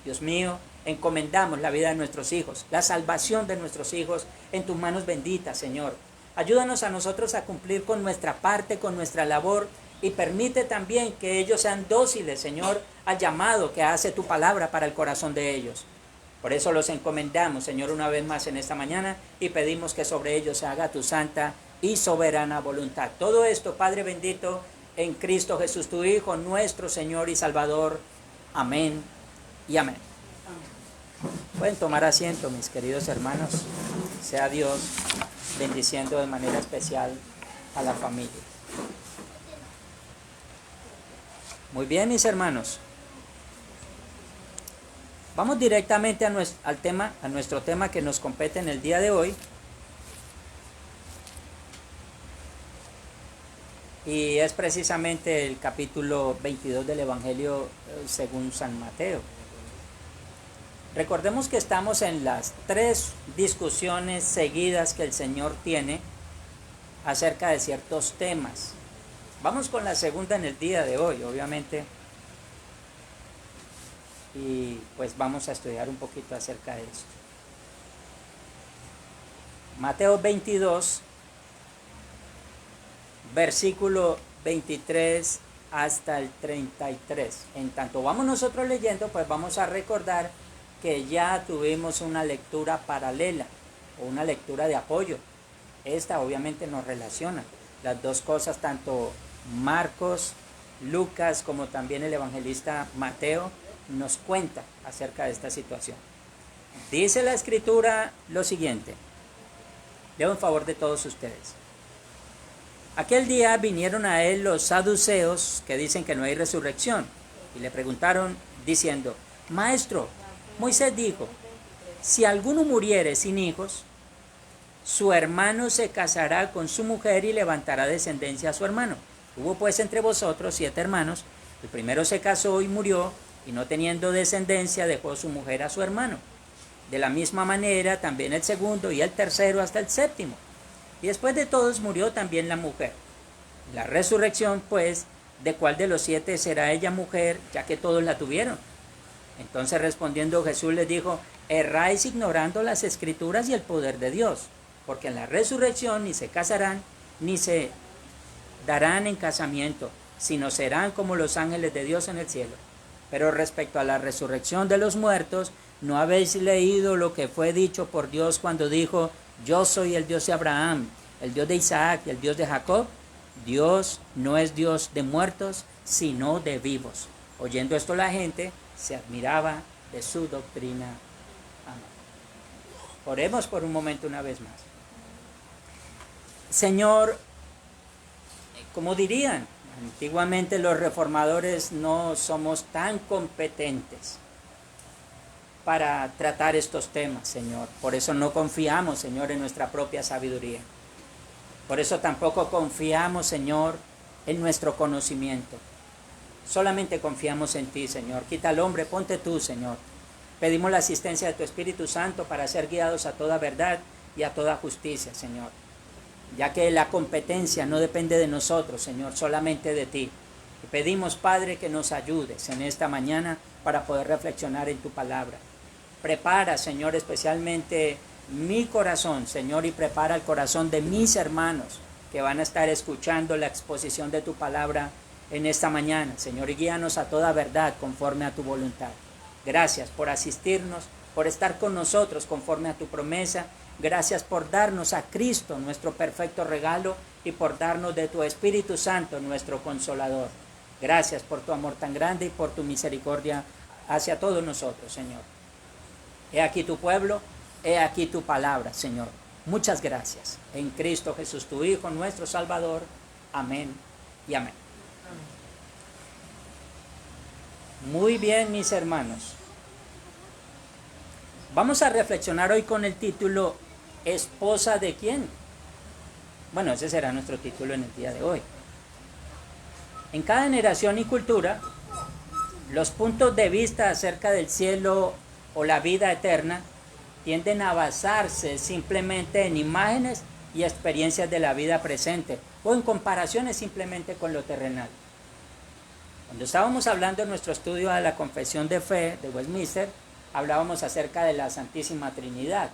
Speaker 3: Dios mío, encomendamos la vida de nuestros hijos, la salvación de nuestros hijos en tus manos benditas, Señor. Ayúdanos a nosotros a cumplir con nuestra parte, con nuestra labor, y permite también que ellos sean dóciles, Señor, al llamado que hace tu palabra para el corazón de ellos. Por eso los encomendamos, Señor, una vez más en esta mañana, y pedimos que sobre ellos se haga tu santa y soberana voluntad. Todo esto, Padre bendito, en Cristo Jesús, tu Hijo, nuestro Señor y Salvador. Amén y amén. Pueden tomar asiento, mis queridos hermanos. Sea Dios bendiciendo de manera especial a la familia. Muy bien, mis hermanos. Vamos directamente a nuestro tema que nos compete en el día de hoy. Y es precisamente el capítulo 22 del Evangelio según San Mateo. Recordemos que estamos en las 3 discusiones seguidas que el Señor tiene acerca de ciertos temas. Vamos con la segunda en el día de hoy, obviamente. Y pues vamos a estudiar un poquito acerca de esto. Mateo 22, versículo 23 hasta el 33. En tanto vamos nosotros leyendo, pues vamos a recordar que ya tuvimos una lectura paralela o una lectura de apoyo. Esta obviamente nos relaciona las dos cosas, tanto Marcos, Lucas, como también el evangelista Mateo nos cuenta acerca de esta situación. Dice la escritura lo siguiente. Leo en favor de todos ustedes. Aquel día vinieron a él los saduceos que dicen que no hay resurrección y le preguntaron diciendo: Maestro, Moisés dijo, si alguno muriere sin hijos, su hermano se casará con su mujer y levantará descendencia a su hermano. Hubo pues entre vosotros 7 hermanos, el primero se casó y murió, y no teniendo descendencia dejó su mujer a su hermano. De la misma manera también el segundo y el tercero hasta el séptimo. Y después de todos murió también la mujer. La resurrección pues, ¿de cuál de los 7 será ella mujer, ya que todos la tuvieron? Entonces respondiendo Jesús les dijo: erráis ignorando las escrituras y el poder de Dios, porque en la resurrección ni se casarán, ni se darán en casamiento, sino serán como los ángeles de Dios en el cielo. Pero respecto a la resurrección de los muertos, ¿no habéis leído lo que fue dicho por Dios cuando dijo: yo soy el Dios de Abraham, el Dios de Isaac y el Dios de Jacob? Dios no es Dios de muertos, sino de vivos. Oyendo esto la gente se admiraba de su doctrina. Amén. Oremos por un momento una vez más. Señor, como dirían antiguamente los reformadores, no somos tan competentes para tratar estos temas, Señor. Por eso no confiamos, Señor, en nuestra propia sabiduría. Por eso tampoco confiamos, Señor, en nuestro conocimiento. Solamente confiamos en ti, Señor. Quita al hombre, ponte tú, Señor. Pedimos la asistencia de tu Espíritu Santo para ser guiados a toda verdad y a toda justicia, Señor. Ya que la competencia no depende de nosotros, Señor, solamente de ti. Y pedimos, Padre, que nos ayudes en esta mañana para poder reflexionar en tu palabra. Prepara, Señor, especialmente mi corazón, Señor, y prepara el corazón de mis hermanos que van a estar escuchando la exposición de tu palabra en esta mañana, Señor, y guíanos a toda verdad conforme a tu voluntad. Gracias por asistirnos, por estar con nosotros conforme a tu promesa. Gracias por darnos a Cristo, nuestro perfecto regalo, y por darnos de tu Espíritu Santo, nuestro Consolador. Gracias por tu amor tan grande y por tu misericordia hacia todos nosotros, Señor. He aquí tu pueblo, he aquí tu palabra, Señor. Muchas gracias. En Cristo Jesús, tu Hijo, nuestro Salvador. Amén y amén. Muy bien, mis hermanos. Vamos a reflexionar hoy con el título ¿Esposa de quién? Bueno, ese será nuestro título en el día de hoy. En cada generación y cultura, los puntos de vista acerca del cielo o la vida eterna tienden a basarse simplemente en imágenes y experiencias de la vida presente o en comparaciones simplemente con lo terrenal. Cuando estábamos hablando en nuestro estudio de la Confesión de Fe de Westminster, hablábamos acerca de la Santísima Trinidad.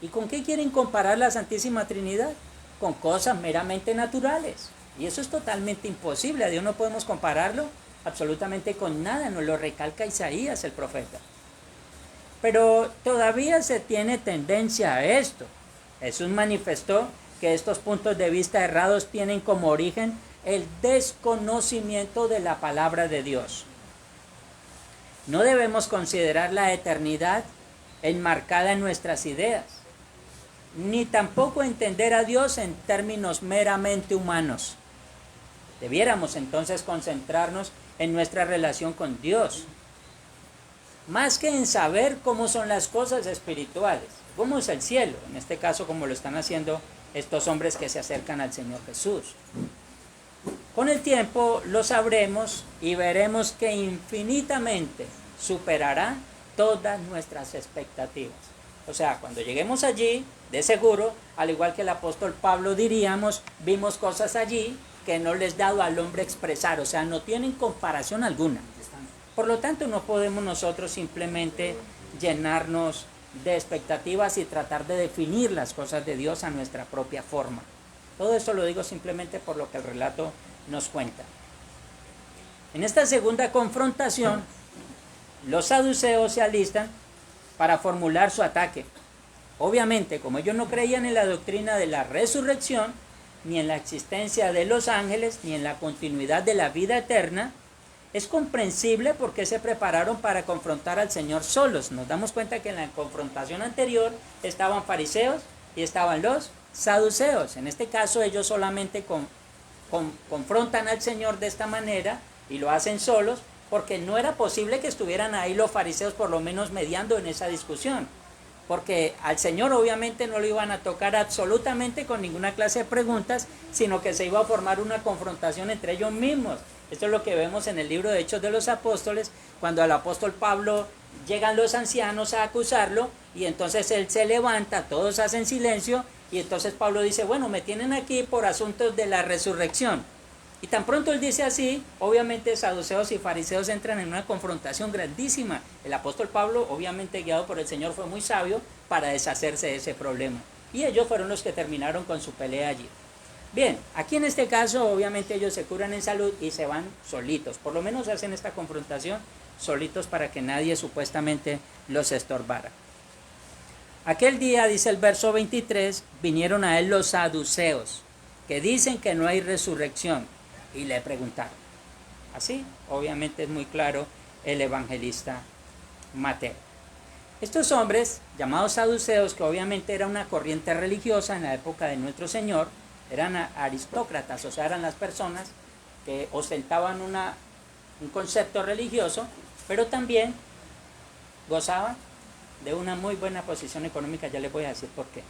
Speaker 3: ¿Y con qué quieren comparar la Santísima Trinidad? Con cosas meramente naturales. Y eso es totalmente imposible. A Dios no podemos compararlo absolutamente con nada. Nos lo recalca Isaías, el profeta. Pero todavía se tiene tendencia a esto. Jesús manifestó que estos puntos de vista errados tienen como origen el desconocimiento de la palabra de Dios. No debemos considerar la eternidad enmarcada en nuestras ideas, ni tampoco entender a Dios en términos meramente humanos. Debiéramos entonces concentrarnos en nuestra relación con Dios, más que en saber cómo son las cosas espirituales, cómo es el cielo, en este caso como lo están haciendo estos hombres que se acercan al Señor Jesús. Con el tiempo lo sabremos y veremos que infinitamente superará todas nuestras expectativas. O sea, cuando lleguemos allí, de seguro, al igual que el apóstol Pablo diríamos, vimos cosas allí que no les dado al hombre expresar, o sea, no tienen comparación alguna. Por lo tanto, no podemos nosotros simplemente llenarnos de expectativas y tratar de definir las cosas de Dios a nuestra propia forma. Todo esto lo digo simplemente por lo que el relato nos cuenta. En esta segunda confrontación, los saduceos se alistan para formular su ataque. Obviamente, como ellos no creían en la doctrina de la resurrección, ni en la existencia de los ángeles, ni en la continuidad de la vida eterna, es comprensible por qué se prepararon para confrontar al Señor solos. Nos damos cuenta que en la confrontación anterior estaban fariseos y estaban los saduceos. En este caso ellos solamente confrontan al Señor de esta manera y lo hacen solos porque no era posible que estuvieran ahí los fariseos por lo menos mediando en esa discusión. Porque al Señor obviamente no lo iban a tocar absolutamente con ninguna clase de preguntas, sino que se iba a formar una confrontación entre ellos mismos. Esto es lo que vemos en el libro de Hechos de los Apóstoles, cuando al apóstol Pablo llegan los ancianos a acusarlo, y entonces él se levanta, todos hacen silencio, y entonces Pablo dice, bueno, me tienen aquí por asuntos de la resurrección. Y tan pronto él dice así, obviamente saduceos y fariseos entran en una confrontación grandísima. El apóstol Pablo, obviamente guiado por el Señor, fue muy sabio para deshacerse de ese problema. Y ellos fueron los que terminaron con su pelea allí. Bien, aquí en este caso, obviamente ellos se curan en salud y se van solitos. Por lo menos hacen esta confrontación solitos para que nadie supuestamente los estorbara. Aquel día, dice el verso 23, vinieron a él los saduceos, que dicen que no hay resurrección. Y le preguntaron. Así, obviamente es muy claro el evangelista Mateo. Estos hombres, llamados saduceos, que obviamente era una corriente religiosa en la época de nuestro Señor, eran aristócratas, o sea, eran las personas que ostentaban un concepto religioso, pero también gozaban de una muy buena posición económica. Ya les voy a decir por qué.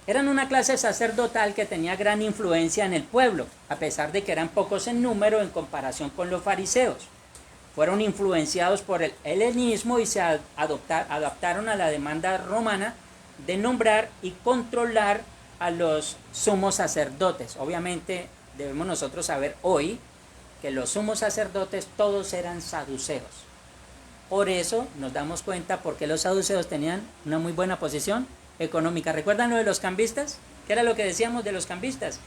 Speaker 3: Eran una clase sacerdotal que tenía gran influencia en el pueblo, a pesar de que eran pocos en número en comparación con los fariseos. Fueron influenciados por el helenismo y se adaptaron a la demanda romana de nombrar y controlar a los sumos sacerdotes. Obviamente debemos nosotros saber hoy que los sumos sacerdotes todos eran saduceos. Por eso nos damos cuenta por qué los saduceos tenían una muy buena posición económica. ¿Recuerdan lo de los cambistas? ¿Qué era lo que decíamos de los cambistas?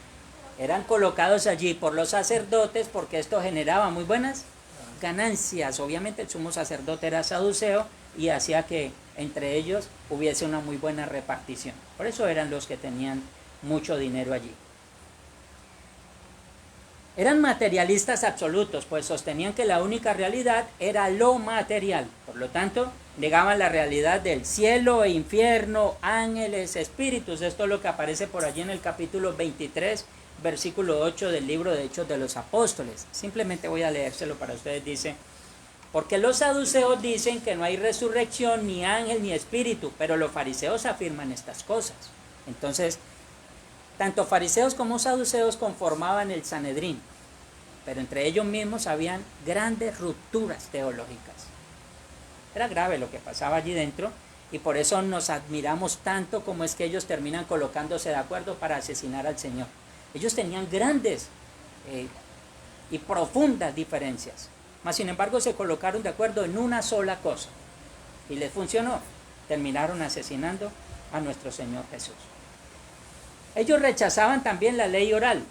Speaker 3: Eran colocados allí por los sacerdotes porque esto generaba muy buenas ganancias. Obviamente el sumo sacerdote era saduceo y hacía que entre ellos hubiese una muy buena repartición. Por eso eran los que tenían mucho dinero allí. Eran materialistas absolutos, pues sostenían que la única realidad era lo material. Por lo tanto, negaban la realidad del cielo e infierno, ángeles, espíritus. Esto es lo que aparece por allí en el capítulo 23, versículo 8 del libro de Hechos de los Apóstoles. Simplemente voy a leérselo para ustedes. Dice, porque los saduceos dicen que no hay resurrección, ni ángel, ni espíritu, pero los fariseos afirman estas cosas. Entonces, tanto fariseos como saduceos conformaban el Sanedrín, pero entre ellos mismos habían grandes rupturas teológicas. Era grave lo que pasaba allí dentro y por eso nos admiramos tanto como es que ellos terminan colocándose de acuerdo para asesinar al Señor. Ellos tenían grandes y profundas diferencias, mas sin embargo se colocaron de acuerdo en una sola cosa y les funcionó. Terminaron asesinando a nuestro Señor Jesús. Ellos rechazaban también la ley oral.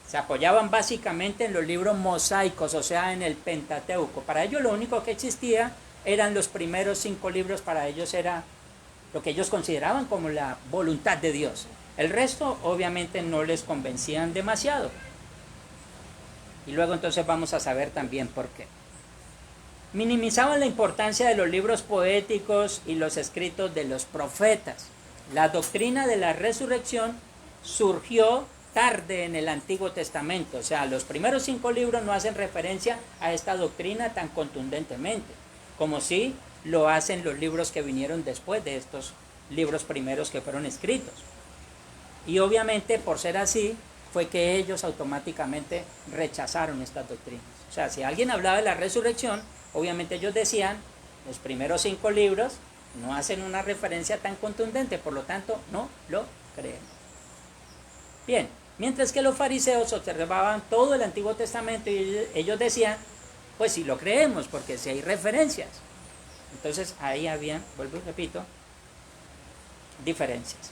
Speaker 3: Se apoyaban básicamente en los libros mosaicos, o sea, en el Pentateuco. Para ellos lo único que existía eran los primeros 5 libros, para ellos era lo que ellos consideraban como la voluntad de Dios. El resto obviamente no les convencían demasiado. Y luego entonces vamos a saber también por qué. Minimizaban la importancia de los libros poéticos y los escritos de los profetas. La doctrina de la resurrección surgió tarde en el Antiguo Testamento. O sea, los primeros 5 libros no hacen referencia a esta doctrina tan contundentemente, como si lo hacen los libros que vinieron después de estos libros primeros que fueron escritos. Y obviamente, por ser así, fue que ellos automáticamente rechazaron estas doctrinas. O sea, si alguien hablaba de la resurrección, obviamente ellos decían, los primeros 5 libros no hacen una referencia tan contundente, por lo tanto, no lo creemos. Bien, mientras que los fariseos observaban todo el Antiguo Testamento y ellos decían, pues sí lo creemos, porque sí hay referencias. Entonces ahí había, vuelvo y repito, diferencias.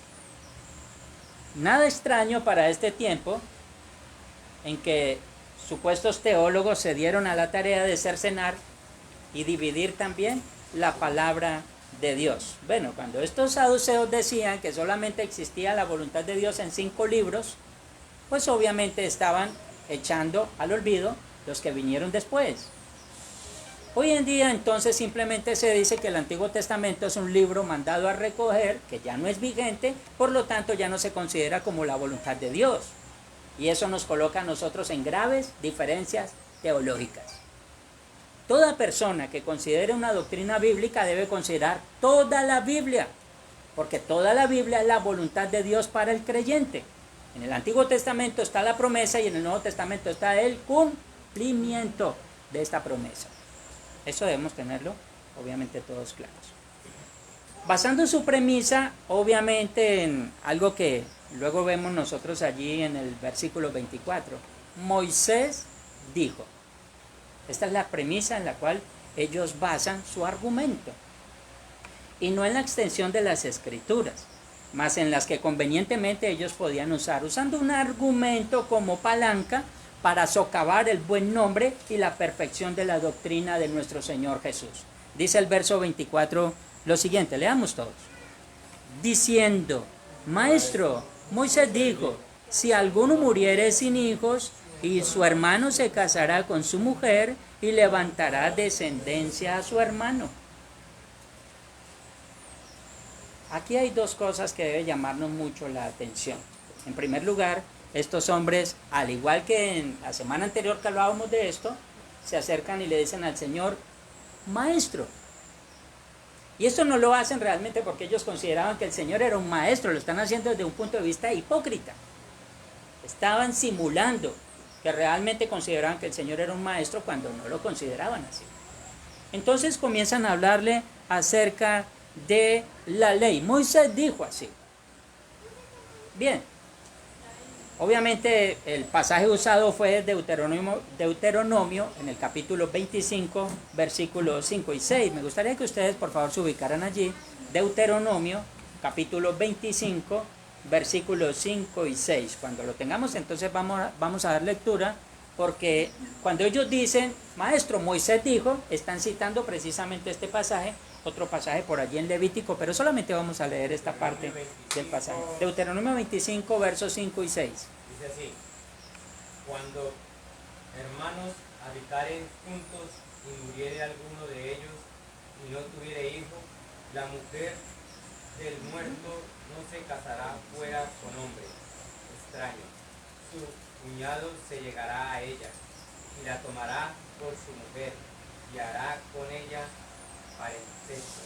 Speaker 3: Nada extraño para este tiempo en que supuestos teólogos se dieron a la tarea de cercenar y dividir también la palabra de Dios. Bueno, cuando estos saduceos decían que solamente existía la voluntad de Dios en 5 libros, pues obviamente estaban echando al olvido los que vinieron después. Hoy en día entonces simplemente se dice que el Antiguo Testamento es un libro mandado a recoger, que ya no es vigente, por lo tanto ya no se considera como la voluntad de Dios. Y eso nos coloca a nosotros en graves diferencias teológicas. Toda persona que considere una doctrina bíblica debe considerar toda la Biblia, porque toda la Biblia es la voluntad de Dios para el creyente. En el Antiguo Testamento está la promesa y en el Nuevo Testamento está el cumplimiento de esta promesa. Eso debemos tenerlo, obviamente, todos claros. Basando su premisa, obviamente, en algo que luego vemos nosotros allí en el versículo 24. Moisés dijo. Esta es la premisa en la cual ellos basan su argumento. Y no en la extensión de las escrituras, más en las que convenientemente ellos podían usar, usando un argumento como palanca para socavar el buen nombre y la perfección de la doctrina de nuestro Señor Jesús. Dice el verso 24 lo siguiente, leamos todos. Diciendo, Maestro, Moisés dijo, si alguno muriere sin hijos, y su hermano se casará con su mujer y levantará descendencia a su hermano. Aquí hay 2 cosas que deben llamarnos mucho la atención. En primer lugar, estos hombres, al igual que en la semana anterior que hablábamos de esto, se acercan y le dicen al Señor, Maestro. Y esto no lo hacen realmente porque ellos consideraban que el Señor era un maestro, lo están haciendo desde un punto de vista hipócrita. Estaban simulando que realmente consideraban que el Señor era un maestro cuando no lo consideraban así. Entonces comienzan a hablarle acerca de la ley. Moisés dijo así. Bien, obviamente el pasaje usado fue Deuteronomio en el capítulo 25, versículos 5 y 6. Me gustaría que ustedes por favor se ubicaran allí. Deuteronomio, capítulo 25, versículos 5 y 6. Cuando lo tengamos, entonces vamos a dar lectura, porque cuando ellos dicen, Maestro, Moisés dijo, están citando precisamente este pasaje, otro pasaje por allí en Levítico, pero solamente vamos a leer esta parte del pasaje. Deuteronomio 25, versos 5 y 6.
Speaker 5: Dice así, cuando hermanos habitaren juntos y muriere alguno de ellos y no tuviere hijo, la mujer del muerto no se casará fuera con hombre extraño. Su cuñado se llegará a ella y la tomará por su mujer y hará con ella parentesco.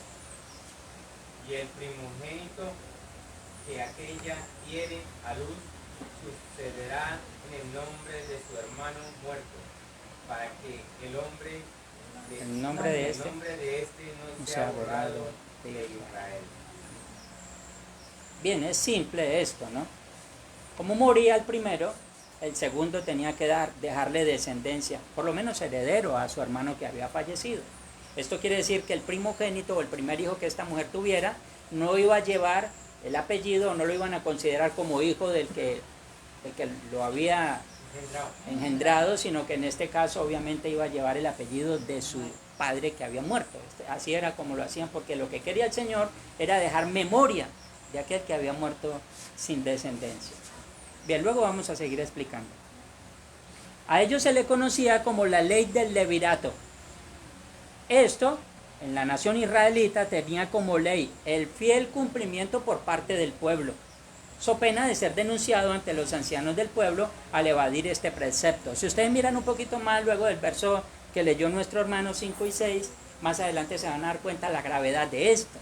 Speaker 5: Y el primogénito que aquella diere a luz sucederá en el nombre de su hermano muerto, para que el nombre de este no sea borrado de Israel.
Speaker 3: Bien, es simple esto, ¿no? Como moría el primero, el segundo tenía que dejarle descendencia, por lo menos heredero a su hermano que había fallecido. Esto quiere decir que el primogénito o el primer hijo que esta mujer tuviera no iba a llevar el apellido, no lo iban a considerar como hijo del que lo había engendrado, sino que en este caso obviamente iba a llevar el apellido de su padre que había muerto. Así era como lo hacían, porque lo que quería el Señor era dejar memoria de aquel que había muerto sin descendencia. Bien, luego vamos a seguir explicando. A ellos se le conocía como la ley del levirato. Esto, en la nación israelita, tenía como ley el fiel cumplimiento por parte del pueblo, so pena de ser denunciado ante los ancianos del pueblo al evadir este precepto. Si ustedes miran un poquito más luego del verso que leyó nuestro hermano 5 y 6, más adelante se van a dar cuenta la gravedad de esto.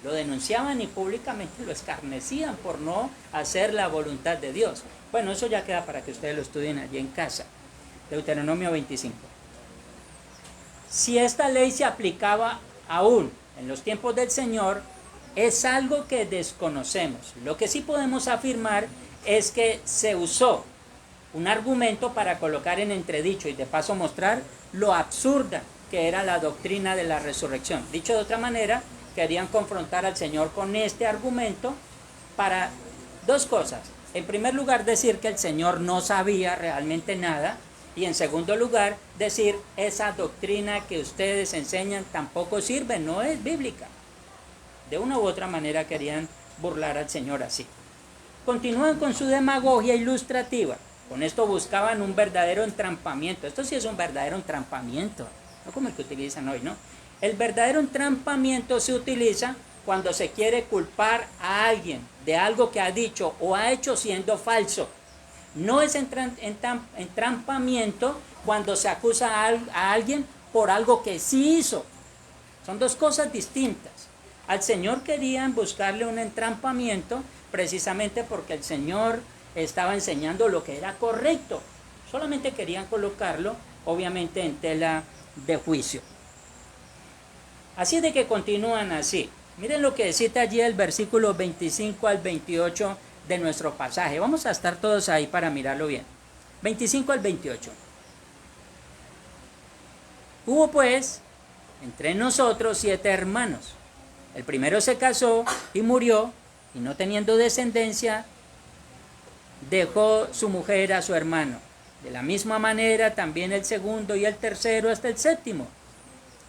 Speaker 3: Lo denunciaban y públicamente lo escarnecían por no hacer la voluntad de Dios. Bueno, eso ya queda para que ustedes lo estudien allí en casa. Deuteronomio 25. Si esta ley se aplicaba aún en los tiempos del Señor, es algo que desconocemos. Lo que sí podemos afirmar es que se usó un argumento para colocar en entredicho y de paso mostrar lo absurda que era la doctrina de la resurrección. Dicho de otra manera, querían confrontar al Señor con este argumento para dos cosas. En primer lugar, decir que el Señor no sabía realmente nada. Y en segundo lugar, decir, esa doctrina que ustedes enseñan tampoco sirve, no es bíblica. De una u otra manera querían burlar al Señor así. Continúan con su demagogia ilustrativa. Con esto buscaban un verdadero entrampamiento. Esto sí es un verdadero entrampamiento, no como el que utilizan hoy, ¿no? El verdadero entrampamiento se utiliza cuando se quiere culpar a alguien de algo que ha dicho o ha hecho siendo falso. No es entrampamiento cuando se acusa a alguien por algo que sí hizo. Son dos cosas distintas. Al Señor querían buscarle un entrampamiento precisamente porque el Señor estaba enseñando lo que era correcto. Solamente querían colocarlo, obviamente, en tela de juicio. Así de que continúan así. Miren lo que cita allí el versículo 25 al 28 de nuestro pasaje. Vamos a estar todos ahí para mirarlo bien. 25 al 28. Hubo pues entre nosotros 7 hermanos. El primero se casó y murió, y no teniendo descendencia, dejó su mujer a su hermano. De la misma manera también el segundo y el tercero hasta el séptimo.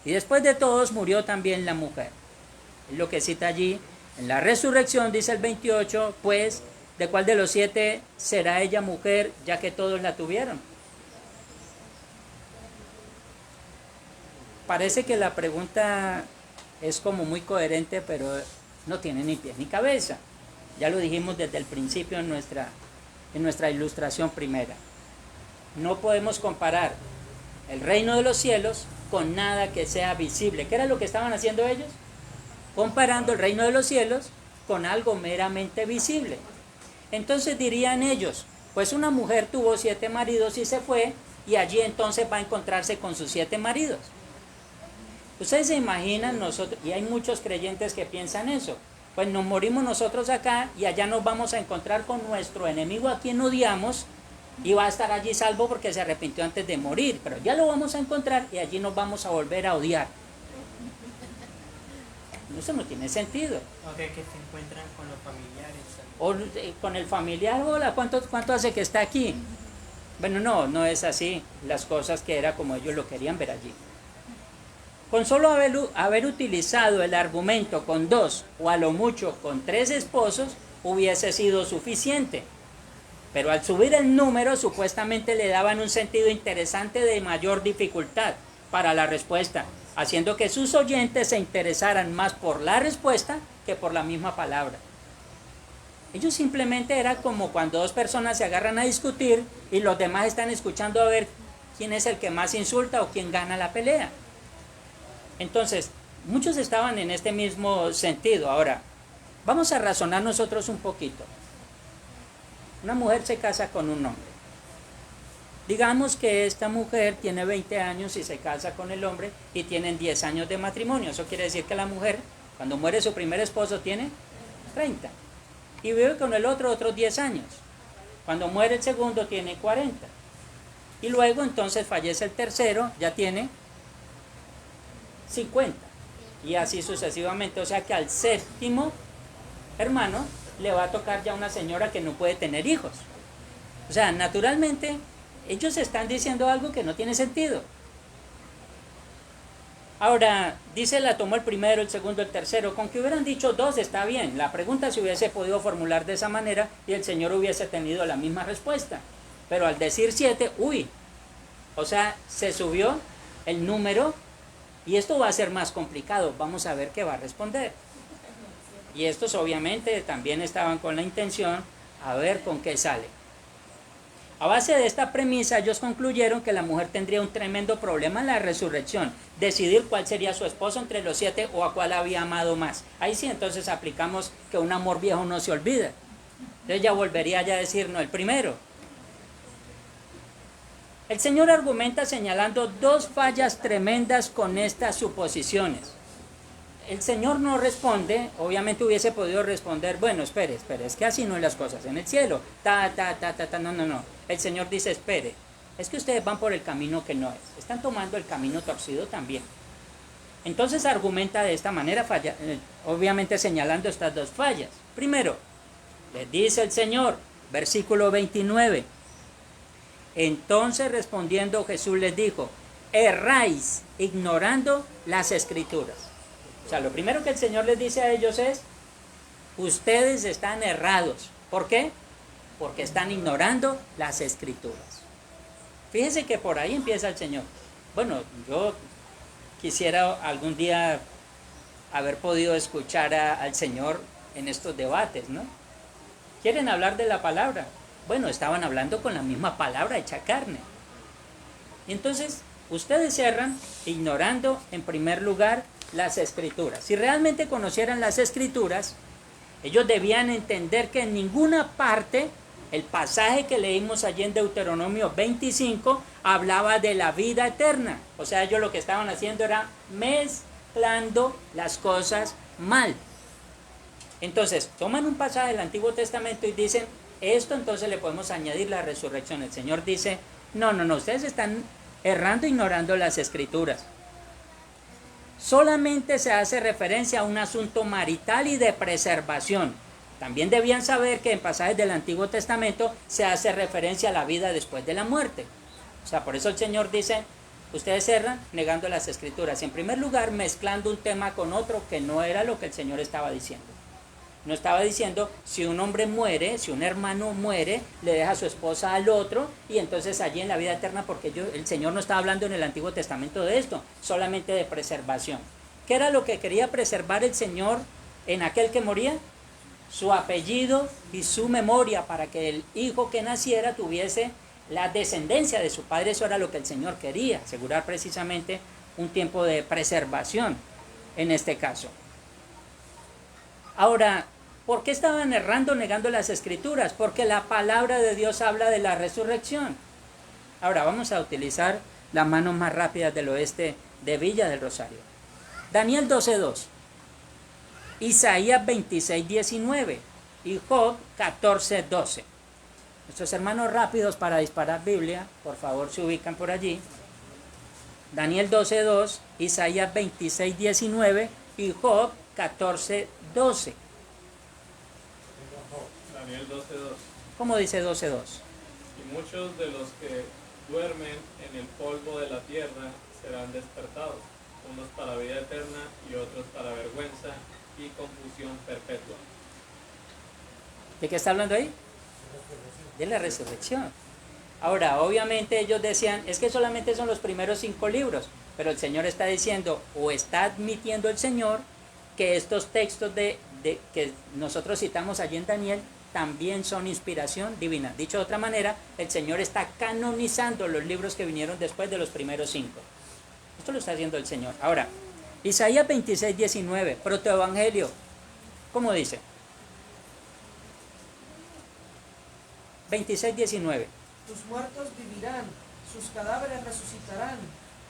Speaker 3: Y después de todos murió también la mujer. Es lo que cita allí. En la resurrección dice el 28, pues, ¿de cuál de los 7 será ella mujer, ya que todos la tuvieron? Parece que la pregunta es como muy coherente, pero no tiene ni pies ni cabeza. Ya lo dijimos desde el principio en nuestra ilustración primera. No podemos comparar el reino de los cielos con nada que sea visible. ¿Qué era lo que estaban haciendo ellos? Comparando el reino de los cielos con algo meramente visible. Entonces dirían ellos, pues una mujer tuvo 7 maridos y se fue, y allí entonces va a encontrarse con sus 7 maridos. Ustedes se imaginan nosotros, y hay muchos creyentes que piensan eso, pues nos morimos nosotros acá y allá nos vamos a encontrar con nuestro enemigo a quien odiamos, y va a estar allí salvo porque se arrepintió antes de morir, pero ya lo vamos a encontrar y allí nos vamos a volver a odiar. Eso no tiene sentido.
Speaker 6: O de que se encuentran con los familiares.
Speaker 3: O con el familiar, hola, ¿cuánto hace que está aquí? Bueno, no es así las cosas, que era como ellos lo querían ver allí. Con solo haber utilizado el argumento con 2 o a lo mucho con 3 esposos hubiese sido suficiente. Pero al subir el número supuestamente le daban un sentido interesante de mayor dificultad para la respuesta, haciendo que sus oyentes se interesaran más por la respuesta que por la misma palabra. Ellos simplemente era como cuando 2 personas se agarran a discutir y los demás están escuchando a ver quién es el que más insulta o quién gana la pelea. Entonces, muchos estaban en este mismo sentido. Ahora, vamos a razonar nosotros un poquito. Una mujer se casa con un hombre. Digamos que esta mujer tiene 20 años y se casa con el hombre y tienen 10 años de matrimonio. Eso quiere decir que la mujer, cuando muere su primer esposo, tiene 30. Y vive con el otro otros 10 años. Cuando muere el segundo, tiene 40. Y luego entonces fallece el tercero, ya tiene 50. Y así sucesivamente. O sea que al séptimo hermano le va a tocar ya una señora que no puede tener hijos. O sea, naturalmente, ellos están diciendo algo que no tiene sentido. Ahora, dice la tomó el primero, el segundo, el tercero. Con que hubieran dicho 2 está bien. La pregunta se hubiese podido formular de esa manera y el Señor hubiese tenido la misma respuesta. Pero al decir 7, uy, o sea, se subió el número y esto va a ser más complicado. Vamos a ver qué va a responder. Y estos obviamente también estaban con la intención a ver con qué sale. A base de esta premisa, ellos concluyeron que la mujer tendría un tremendo problema en la resurrección, decidir cuál sería su esposo entre los 7 o a cuál había amado más. Ahí sí, entonces aplicamos que un amor viejo no se olvida. Entonces ya volvería ya a decir, no, el primero. El Señor argumenta señalando 2 fallas tremendas con estas suposiciones. El Señor no responde, obviamente hubiese podido responder, bueno, espere, es que así no es las cosas en el cielo, no. El Señor dice, espere, es que ustedes van por el camino que no es, están tomando el camino torcido también. Entonces argumenta de esta manera, obviamente señalando estas 2 fallas. Primero, le dice el Señor, versículo 29, entonces respondiendo Jesús les dijo, erráis ignorando las Escrituras. O sea, lo primero que el Señor les dice a ellos es, ustedes están errados. ¿Por qué? Porque están ignorando las Escrituras. Fíjense que por ahí empieza el Señor. Bueno, yo quisiera algún día haber podido escuchar al Señor en estos debates, ¿no? ¿Quieren hablar de la palabra? Bueno, estaban hablando con la misma palabra hecha carne. Y entonces, ustedes erran ignorando en primer lugar las Escrituras. Si realmente conocieran las Escrituras, ellos debían entender que en ninguna parte el pasaje que leímos allí en Deuteronomio 25 hablaba de la vida eterna. O sea, ellos lo que estaban haciendo era mezclando las cosas mal. Entonces, toman un pasaje del Antiguo Testamento y dicen, esto entonces le podemos añadir la resurrección. El Señor dice, no, ustedes están errando, ignorando las Escrituras. Solamente se hace referencia a un asunto marital y de preservación. También debían saber que en pasajes del Antiguo Testamento se hace referencia a la vida después de la muerte. O sea, por eso el Señor dice, ustedes erran negando las Escrituras. En primer lugar, mezclando un tema con otro que no era lo que el Señor estaba diciendo. No estaba diciendo, si un hombre muere, si un hermano muere, le deja a su esposa al otro, y entonces allí en la vida eterna, porque el Señor no estaba hablando en el Antiguo Testamento de esto, solamente de preservación. ¿Qué era lo que quería preservar el Señor en aquel que moría? Su apellido y su memoria, para que el hijo que naciera tuviese la descendencia de su padre. Eso era lo que el Señor quería, asegurar precisamente un tiempo de preservación en este caso. Ahora, ¿por qué estaban errando negando las Escrituras? Porque la palabra de Dios habla de la resurrección. Ahora vamos a utilizar las manos más rápidas del oeste de Villa del Rosario. Daniel 12:2, Isaías 26:19 y Job 14:12. Nuestros hermanos rápidos para disparar Biblia, por favor se ubican por allí. Daniel 12:2, Isaías 26:19 y Job 14:12.
Speaker 1: Daniel 12:2.
Speaker 3: ¿Cómo dice 12:2?
Speaker 1: Y muchos de los que duermen en el polvo de la tierra serán despertados, unos para vida eterna y otros para vergüenza y confusión perpetua.
Speaker 3: ¿De qué está hablando ahí? De la resurrección. Ahora, obviamente ellos decían, es que solamente son los primeros 5 libros, pero el Señor está diciendo, o está admitiendo el Señor, que estos textos que nosotros citamos allí en Daniel también son inspiración divina. Dicho de otra manera, el Señor está canonizando los libros que vinieron después de los primeros 5. Esto lo está haciendo el Señor. Ahora, Isaías 26:19, protoevangelio, ¿cómo dice? 26:19.
Speaker 2: Tus muertos vivirán, sus cadáveres resucitarán.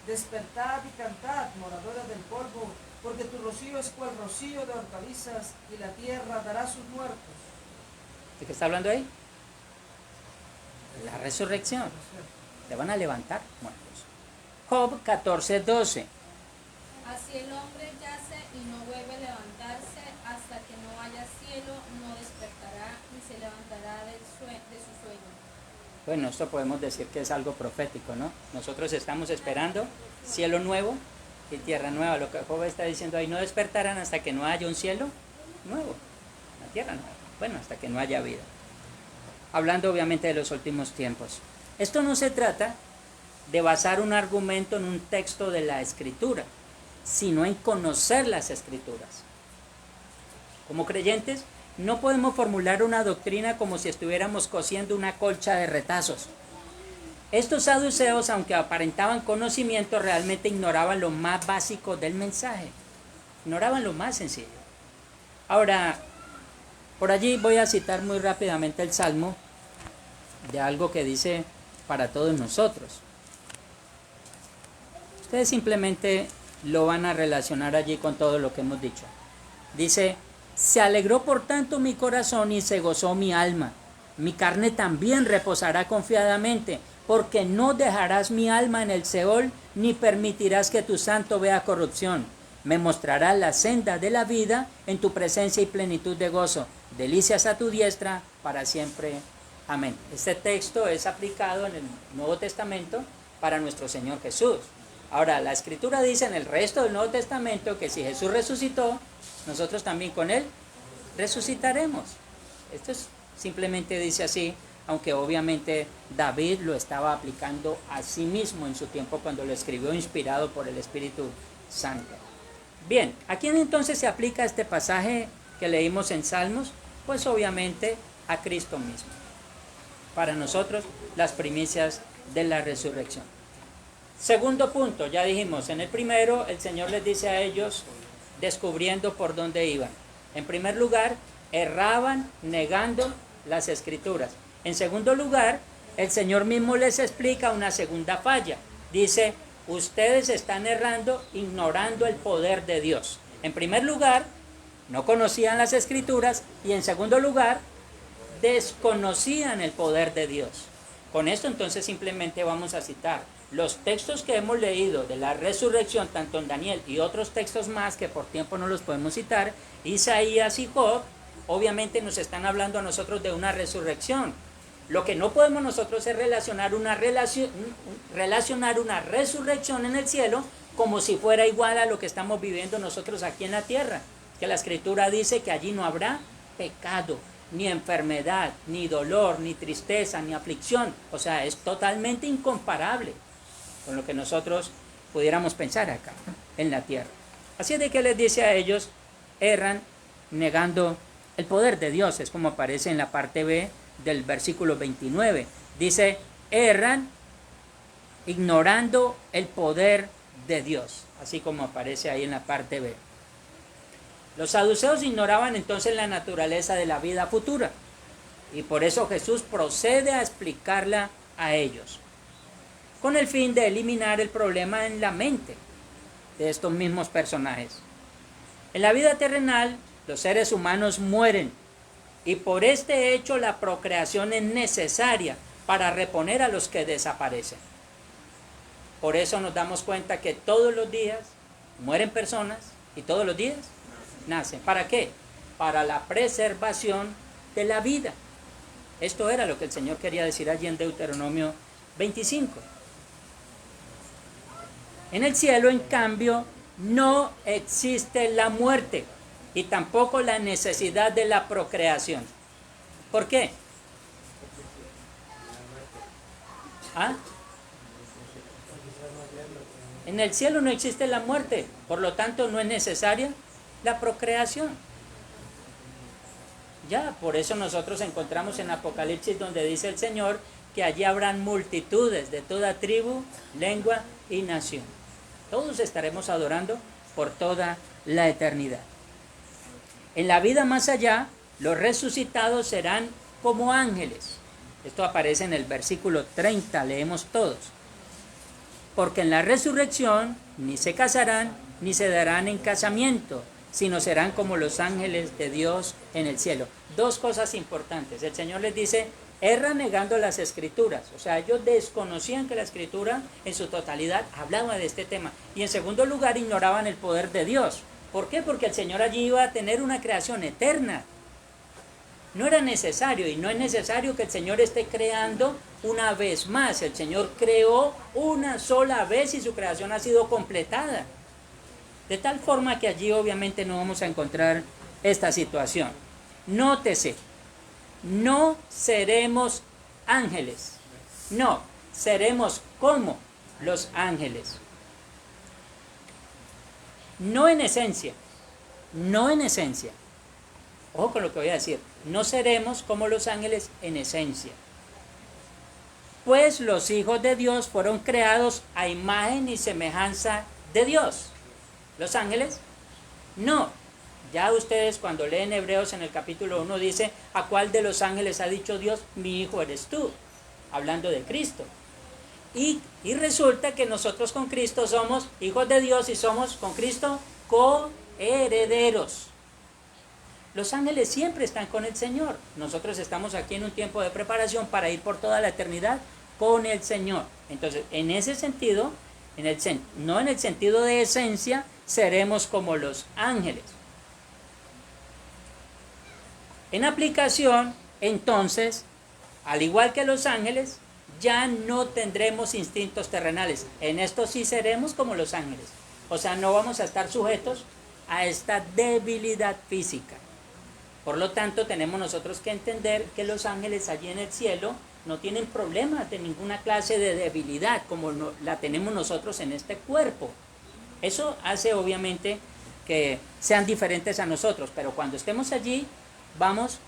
Speaker 2: Despertad y cantad, moradores del polvo, porque tu rocío es cual rocío de hortalizas, y la tierra dará sus muertos.
Speaker 3: ¿De qué está hablando ahí? La resurrección. Te van a levantar muertos. Job 14:12.
Speaker 4: Así el hombre yace y no vuelve a levantarse, hasta que no haya cielo, no despertará ni se levantará de su sueño.
Speaker 3: Bueno, esto podemos decir que es algo profético, ¿no? Nosotros estamos esperando cielo nuevo y tierra nueva. Lo que Job está diciendo ahí, no despertarán hasta que no haya un cielo nuevo, una tierra nueva. Bueno, hasta que no haya vida. Hablando obviamente de los últimos tiempos. Esto no se trata de basar un argumento en un texto de la Escritura, sino en conocer las Escrituras. Como creyentes, no podemos formular una doctrina como si estuviéramos cosiendo una colcha de retazos. Estos saduceos, aunque aparentaban conocimiento, realmente ignoraban lo más básico del mensaje. Ignoraban lo más sencillo. Ahora, por allí voy a citar muy rápidamente el Salmo de algo que dice para todos nosotros. Ustedes simplemente lo van a relacionar allí con todo lo que hemos dicho. Dice: se alegró por tanto mi corazón y se gozó mi alma. Mi carne también reposará confiadamente, porque no dejarás mi alma en el Seol, ni permitirás que tu santo vea corrupción. Me mostrarás la senda de la vida, en tu presencia y plenitud de gozo. Delicias a tu diestra para siempre. Amén. Este texto es aplicado en el Nuevo Testamento para nuestro Señor Jesús. Ahora, la Escritura dice en el resto del Nuevo Testamento que si Jesús resucitó, nosotros también con Él resucitaremos. Esto simplemente dice así, aunque obviamente David lo estaba aplicando a sí mismo en su tiempo cuando lo escribió, inspirado por el Espíritu Santo. Bien, ¿a quién entonces se aplica este pasaje que leímos en Salmos? Pues obviamente a Cristo mismo. Para nosotros, las primicias de la resurrección. Segundo punto, ya dijimos, en el primero el Señor les dice a ellos, descubriendo por dónde iban. En primer lugar, erraban negando las Escrituras. En segundo lugar, el Señor mismo les explica una segunda falla. Dice, ustedes están errando ignorando el poder de Dios. En primer lugar, no conocían las Escrituras, y en segundo lugar, desconocían el poder de Dios. Con esto entonces simplemente vamos a citar los textos que hemos leído de la resurrección, tanto en Daniel y otros textos más que por tiempo no los podemos citar. Isaías y Job obviamente nos están hablando a nosotros de una resurrección. Lo que no podemos nosotros es relacionar una resurrección en el cielo como si fuera igual a lo que estamos viviendo nosotros aquí en la tierra, que la Escritura dice que allí no habrá pecado, ni enfermedad, ni dolor, ni tristeza, ni aflicción. O sea, es totalmente incomparable con lo que nosotros pudiéramos pensar acá en la tierra. Así de que les dice a ellos, erran negando el poder de Dios. Es como aparece en la parte B del versículo 29. Dice, erran ignorando el poder de Dios, así como aparece ahí en la parte B. Los saduceos ignoraban entonces la naturaleza de la vida futura, y por eso Jesús procede a explicarla a ellos, con el fin de eliminar el problema en la mente de estos mismos personajes. En la vida terrenal, los seres humanos mueren, y por este hecho la procreación es necesaria para reponer a los que desaparecen. Por eso nos damos cuenta que todos los días mueren personas y todos los días nacen. ¿Para qué? Para la preservación de la vida. Esto era lo que el Señor quería decir allí en Deuteronomio 25. En el cielo, en cambio, no existe la muerte y tampoco la necesidad de la procreación. ¿Por qué? ¿Ah? En el cielo no existe la muerte, por lo tanto no es necesaria la procreación. Ya, por eso nosotros encontramos en Apocalipsis donde dice el Señor que allí habrán multitudes de toda tribu, lengua y nación. Todos estaremos adorando por toda la eternidad. En la vida más allá, los resucitados serán como ángeles. Esto aparece en el versículo 30, leemos todos. Porque en la resurrección ni se casarán ni se darán en casamiento, sino serán como los ángeles de Dios en el cielo. Dos cosas importantes. El Señor les dice, erran negando las Escrituras. O sea, ellos desconocían que la Escritura en su totalidad hablaba de este tema. Y en segundo lugar, ignoraban el poder de Dios. ¿Por qué? Porque el Señor allí iba a tener una creación eterna. No era necesario, y no es necesario que el Señor esté creando una vez más. El Señor creó una sola vez y su creación ha sido completada. De tal forma que allí obviamente no vamos a encontrar esta situación. Nótese, no seremos ángeles, no, seremos como los ángeles. No en esencia, no en esencia. Ojo con lo que voy a decir, no seremos como los ángeles en esencia. Pues los hijos de Dios fueron creados a imagen y semejanza de Dios. ¿Los ángeles? No. Ya ustedes cuando leen Hebreos en el capítulo 1 dice, ¿a cuál de los ángeles ha dicho Dios, mi hijo eres tú? Hablando de Cristo. Y resulta que nosotros con Cristo somos hijos de Dios y somos con Cristo coherederos. Los ángeles siempre están con el Señor. Nosotros estamos aquí en un tiempo de preparación para ir por toda la eternidad con el Señor. Entonces, en ese sentido, no en el sentido de esencia, seremos como los ángeles. En aplicación, entonces, al igual que los ángeles, ya no tendremos instintos terrenales. En esto sí seremos como los ángeles. O sea, no vamos a estar sujetos a esta debilidad física. Por lo tanto, tenemos nosotros que entender que los ángeles allí en el cielo no tienen problemas de ninguna clase de debilidad como la tenemos nosotros en este cuerpo. Eso hace obviamente que sean diferentes a nosotros, pero cuando estemos allí vamos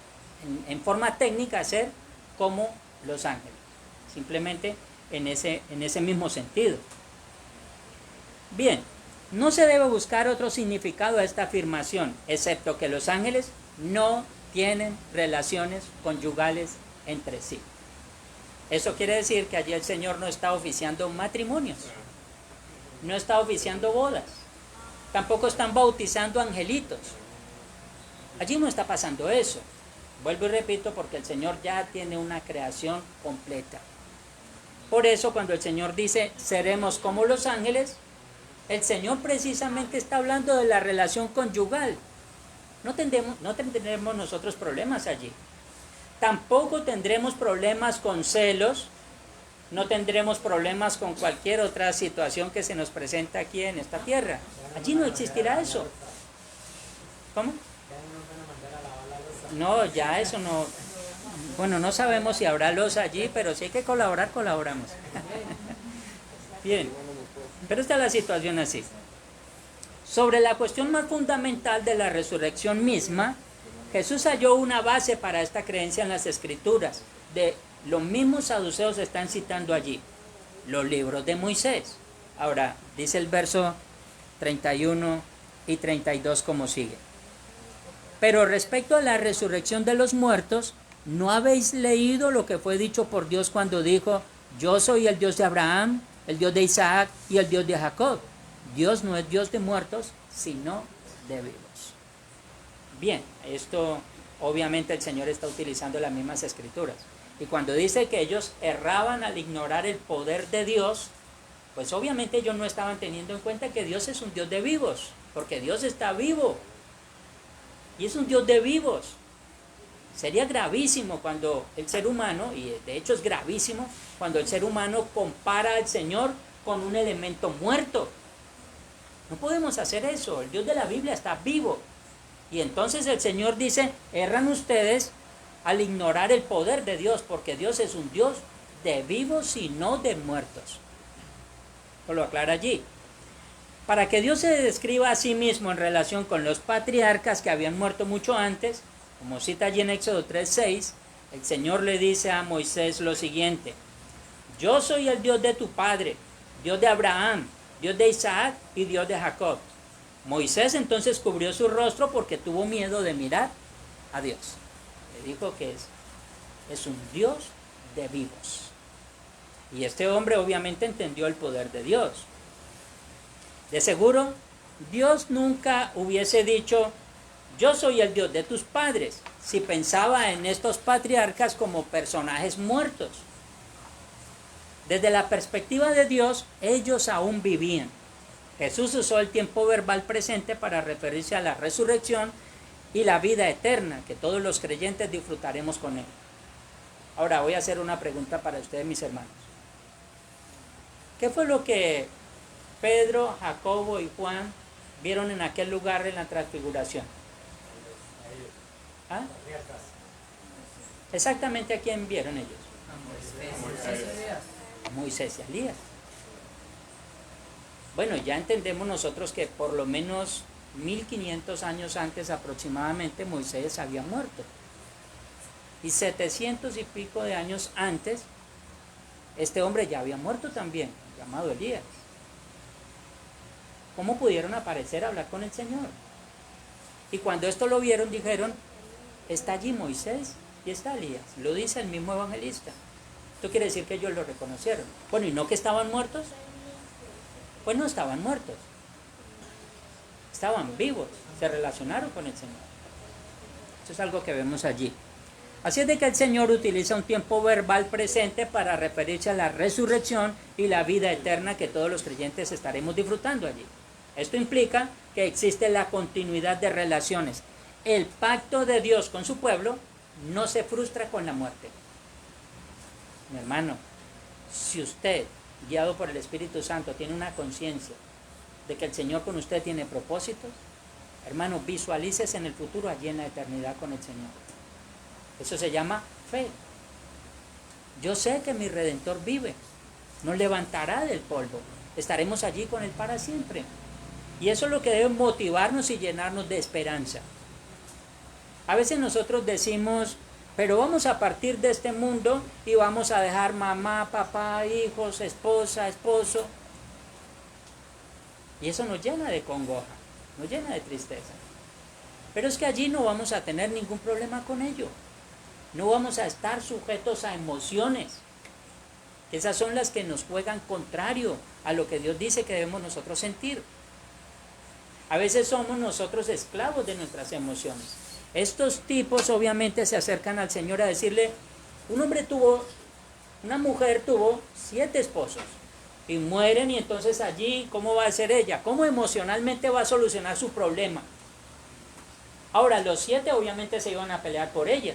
Speaker 3: en forma técnica a ser como los ángeles, simplemente en ese mismo sentido. Bien, no se debe buscar otro significado a esta afirmación, excepto que los ángeles no tienen relaciones conyugales entre sí. Eso quiere decir que allí el Señor no está oficiando matrimonios, no está oficiando bodas, tampoco están bautizando angelitos. Allí no está pasando eso. Vuelvo y repito, porque el Señor ya tiene una creación completa. Por eso cuando el Señor dice, seremos como los ángeles, el Señor precisamente está hablando de la relación conyugal. No tendremos nosotros problemas allí. Tampoco tendremos problemas con celos, no tendremos problemas con cualquier otra situación que se nos presenta aquí en esta tierra. Allí no existirá eso. ¿Cómo? No, ya eso no. Bueno, no sabemos si habrá losa allí, pero si hay que colaborar, colaboramos. Bien, pero está la situación así. Sobre la cuestión más fundamental de la resurrección misma, Jesús halló una base para esta creencia en las Escrituras. De los mismos saduceos están citando allí los libros de Moisés. Ahora, dice el verso 31 y 32 como sigue. Pero respecto a la resurrección de los muertos, ¿no habéis leído lo que fue dicho por Dios cuando dijo, yo soy el Dios de Abraham, el Dios de Isaac y el Dios de Jacob? Dios no es Dios de muertos, sino de vivos. Bien, esto obviamente el Señor está utilizando las mismas escrituras. Y cuando dice que ellos erraban al ignorar el poder de Dios, pues obviamente ellos no estaban teniendo en cuenta que Dios es un Dios de vivos, porque Dios está vivo. Y es un Dios de vivos. Sería gravísimo cuando el ser humano, y de hecho es gravísimo, cuando el ser humano compara al Señor con un elemento muerto. No podemos hacer eso. El Dios de la Biblia está vivo. Y entonces el Señor dice, erran ustedes al ignorar el poder de Dios, porque Dios es un Dios de vivos y no de muertos. Lo aclara allí. Para que Dios se describa a sí mismo en relación con los patriarcas que habían muerto mucho antes, como cita allí en Éxodo 3:6, el Señor le dice a Moisés lo siguiente: yo soy el Dios de tu padre, Dios de Abraham, Dios de Isaac y Dios de Jacob. Moisés entonces cubrió su rostro porque tuvo miedo de mirar a Dios. Le dijo que es un Dios de vivos. Y este hombre obviamente entendió el poder de Dios. De seguro, Dios nunca hubiese dicho, yo soy el Dios de tus padres, si pensaba en estos patriarcas como personajes muertos. Desde la perspectiva de Dios, ellos aún vivían. Jesús usó el tiempo verbal presente para referirse a la resurrección y la vida eterna, que todos los creyentes disfrutaremos con Él. Ahora voy a hacer una pregunta para ustedes, mis hermanos. ¿Qué fue lo que Pedro, Jacobo y Juan vieron en aquel lugar en la transfiguración? ¿Ah? Exactamente a quién vieron ellos. A Moisés y a Elías. Bueno, ya entendemos nosotros que por lo menos 1500 años antes aproximadamente Moisés había muerto. Y 700 y pico de años antes, este hombre ya había muerto también, llamado Elías. ¿Cómo pudieron aparecer a hablar con el Señor? Y cuando esto lo vieron, dijeron, está allí Moisés y está Elías. Lo dice el mismo evangelista. Esto quiere decir que ellos lo reconocieron. Bueno, ¿y no que estaban muertos? Pues no estaban muertos. Estaban vivos, se relacionaron con el Señor. Eso es algo que vemos allí. Así es de que el Señor utiliza un tiempo verbal presente para referirse a la resurrección y la vida eterna que todos los creyentes estaremos disfrutando allí. Esto implica que existe la continuidad de relaciones. El pacto de Dios con su pueblo no se frustra con la muerte. Mi hermano, si usted, guiado por el Espíritu Santo, tiene una conciencia de que el Señor con usted tiene propósitos, hermano, visualícese en el futuro allí en la eternidad con el Señor. Eso se llama fe. Yo sé que mi Redentor vive, nos levantará del polvo, estaremos allí con Él para siempre. Y eso es lo que debe motivarnos y llenarnos de esperanza. A veces nosotros decimos, pero vamos a partir de este mundo y vamos a dejar mamá, papá, hijos, esposa, esposo. Y eso nos llena de congoja, nos llena de tristeza. Pero es que allí no vamos a tener ningún problema con ello. No vamos a estar sujetos a emociones. Esas son las que nos juegan contrario a lo que Dios dice que debemos nosotros sentir. A veces somos nosotros esclavos de nuestras emociones. Estos tipos obviamente se acercan al Señor a decirle, una mujer tuvo 7 esposos y mueren, y entonces allí, ¿cómo va a ser ella? ¿Cómo emocionalmente va a solucionar su problema? Ahora, los 7 obviamente se iban a pelear por ella.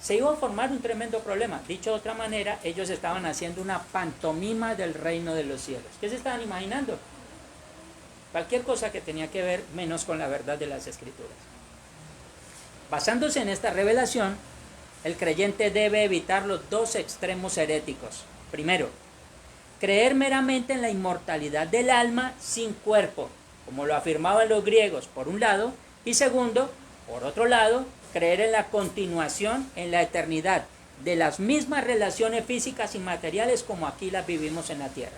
Speaker 3: Se iba a formar un tremendo problema. Dicho de otra manera, ellos estaban haciendo una pantomima del reino de los cielos. ¿Qué se estaban imaginando? Cualquier cosa que tenía que ver menos con la verdad de las Escrituras. Basándose en esta revelación, el creyente debe evitar los 2 extremos heréticos. Primero, creer meramente en la inmortalidad del alma sin cuerpo, como lo afirmaban los griegos, por un lado, y segundo, por otro lado, creer en la continuación en la eternidad de las mismas relaciones físicas y materiales como aquí las vivimos en la tierra.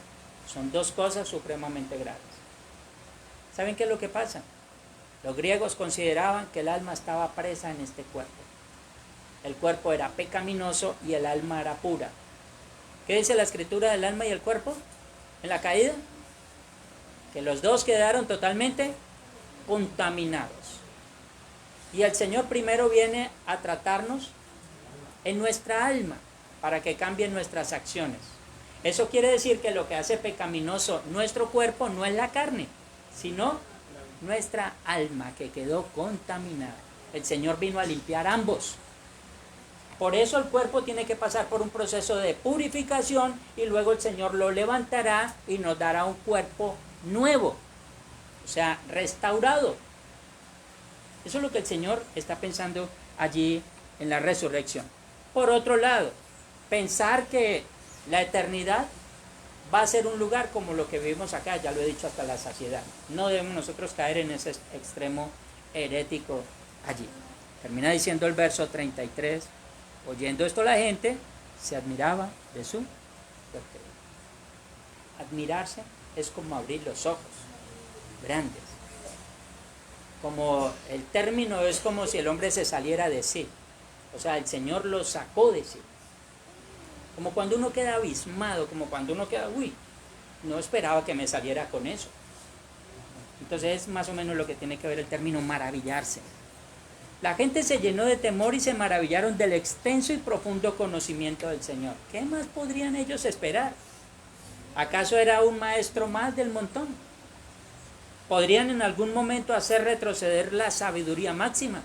Speaker 3: Son 2 cosas supremamente graves. ¿Saben qué es lo que pasa? Los griegos consideraban que el alma estaba presa en este cuerpo. El cuerpo era pecaminoso y el alma era pura. ¿Qué dice la Escritura del alma y el cuerpo en la caída? Que los 2 quedaron totalmente contaminados. Y el Señor primero viene a tratarnos en nuestra alma para que cambien nuestras acciones. Eso quiere decir que lo que hace pecaminoso nuestro cuerpo no es la carne, sino nuestra alma que quedó contaminada. El Señor vino a limpiar ambos. Por eso el cuerpo tiene que pasar por un proceso de purificación y luego el Señor lo levantará y nos dará un cuerpo nuevo, o sea, restaurado. Eso es lo que el Señor está pensando allí en la resurrección. Por otro lado, pensar que la eternidad va a ser un lugar como lo que vivimos acá, ya lo he dicho hasta la saciedad. No debemos nosotros caer en ese extremo herético allí. Termina diciendo el verso 33, oyendo esto la gente se admiraba de su doctrina. Admirarse es como abrir los ojos grandes. Como el término es como si el hombre se saliera de sí. O sea, el Señor lo sacó de sí. Como cuando uno queda abismado, como cuando uno queda, no esperaba que me saliera con eso. Entonces es más o menos lo que tiene que ver el término maravillarse. La gente se llenó de temor y se maravillaron del extenso y profundo conocimiento del Señor. ¿Qué más podrían ellos esperar? ¿Acaso era un maestro más del montón? ¿Podrían en algún momento hacer retroceder la sabiduría máxima?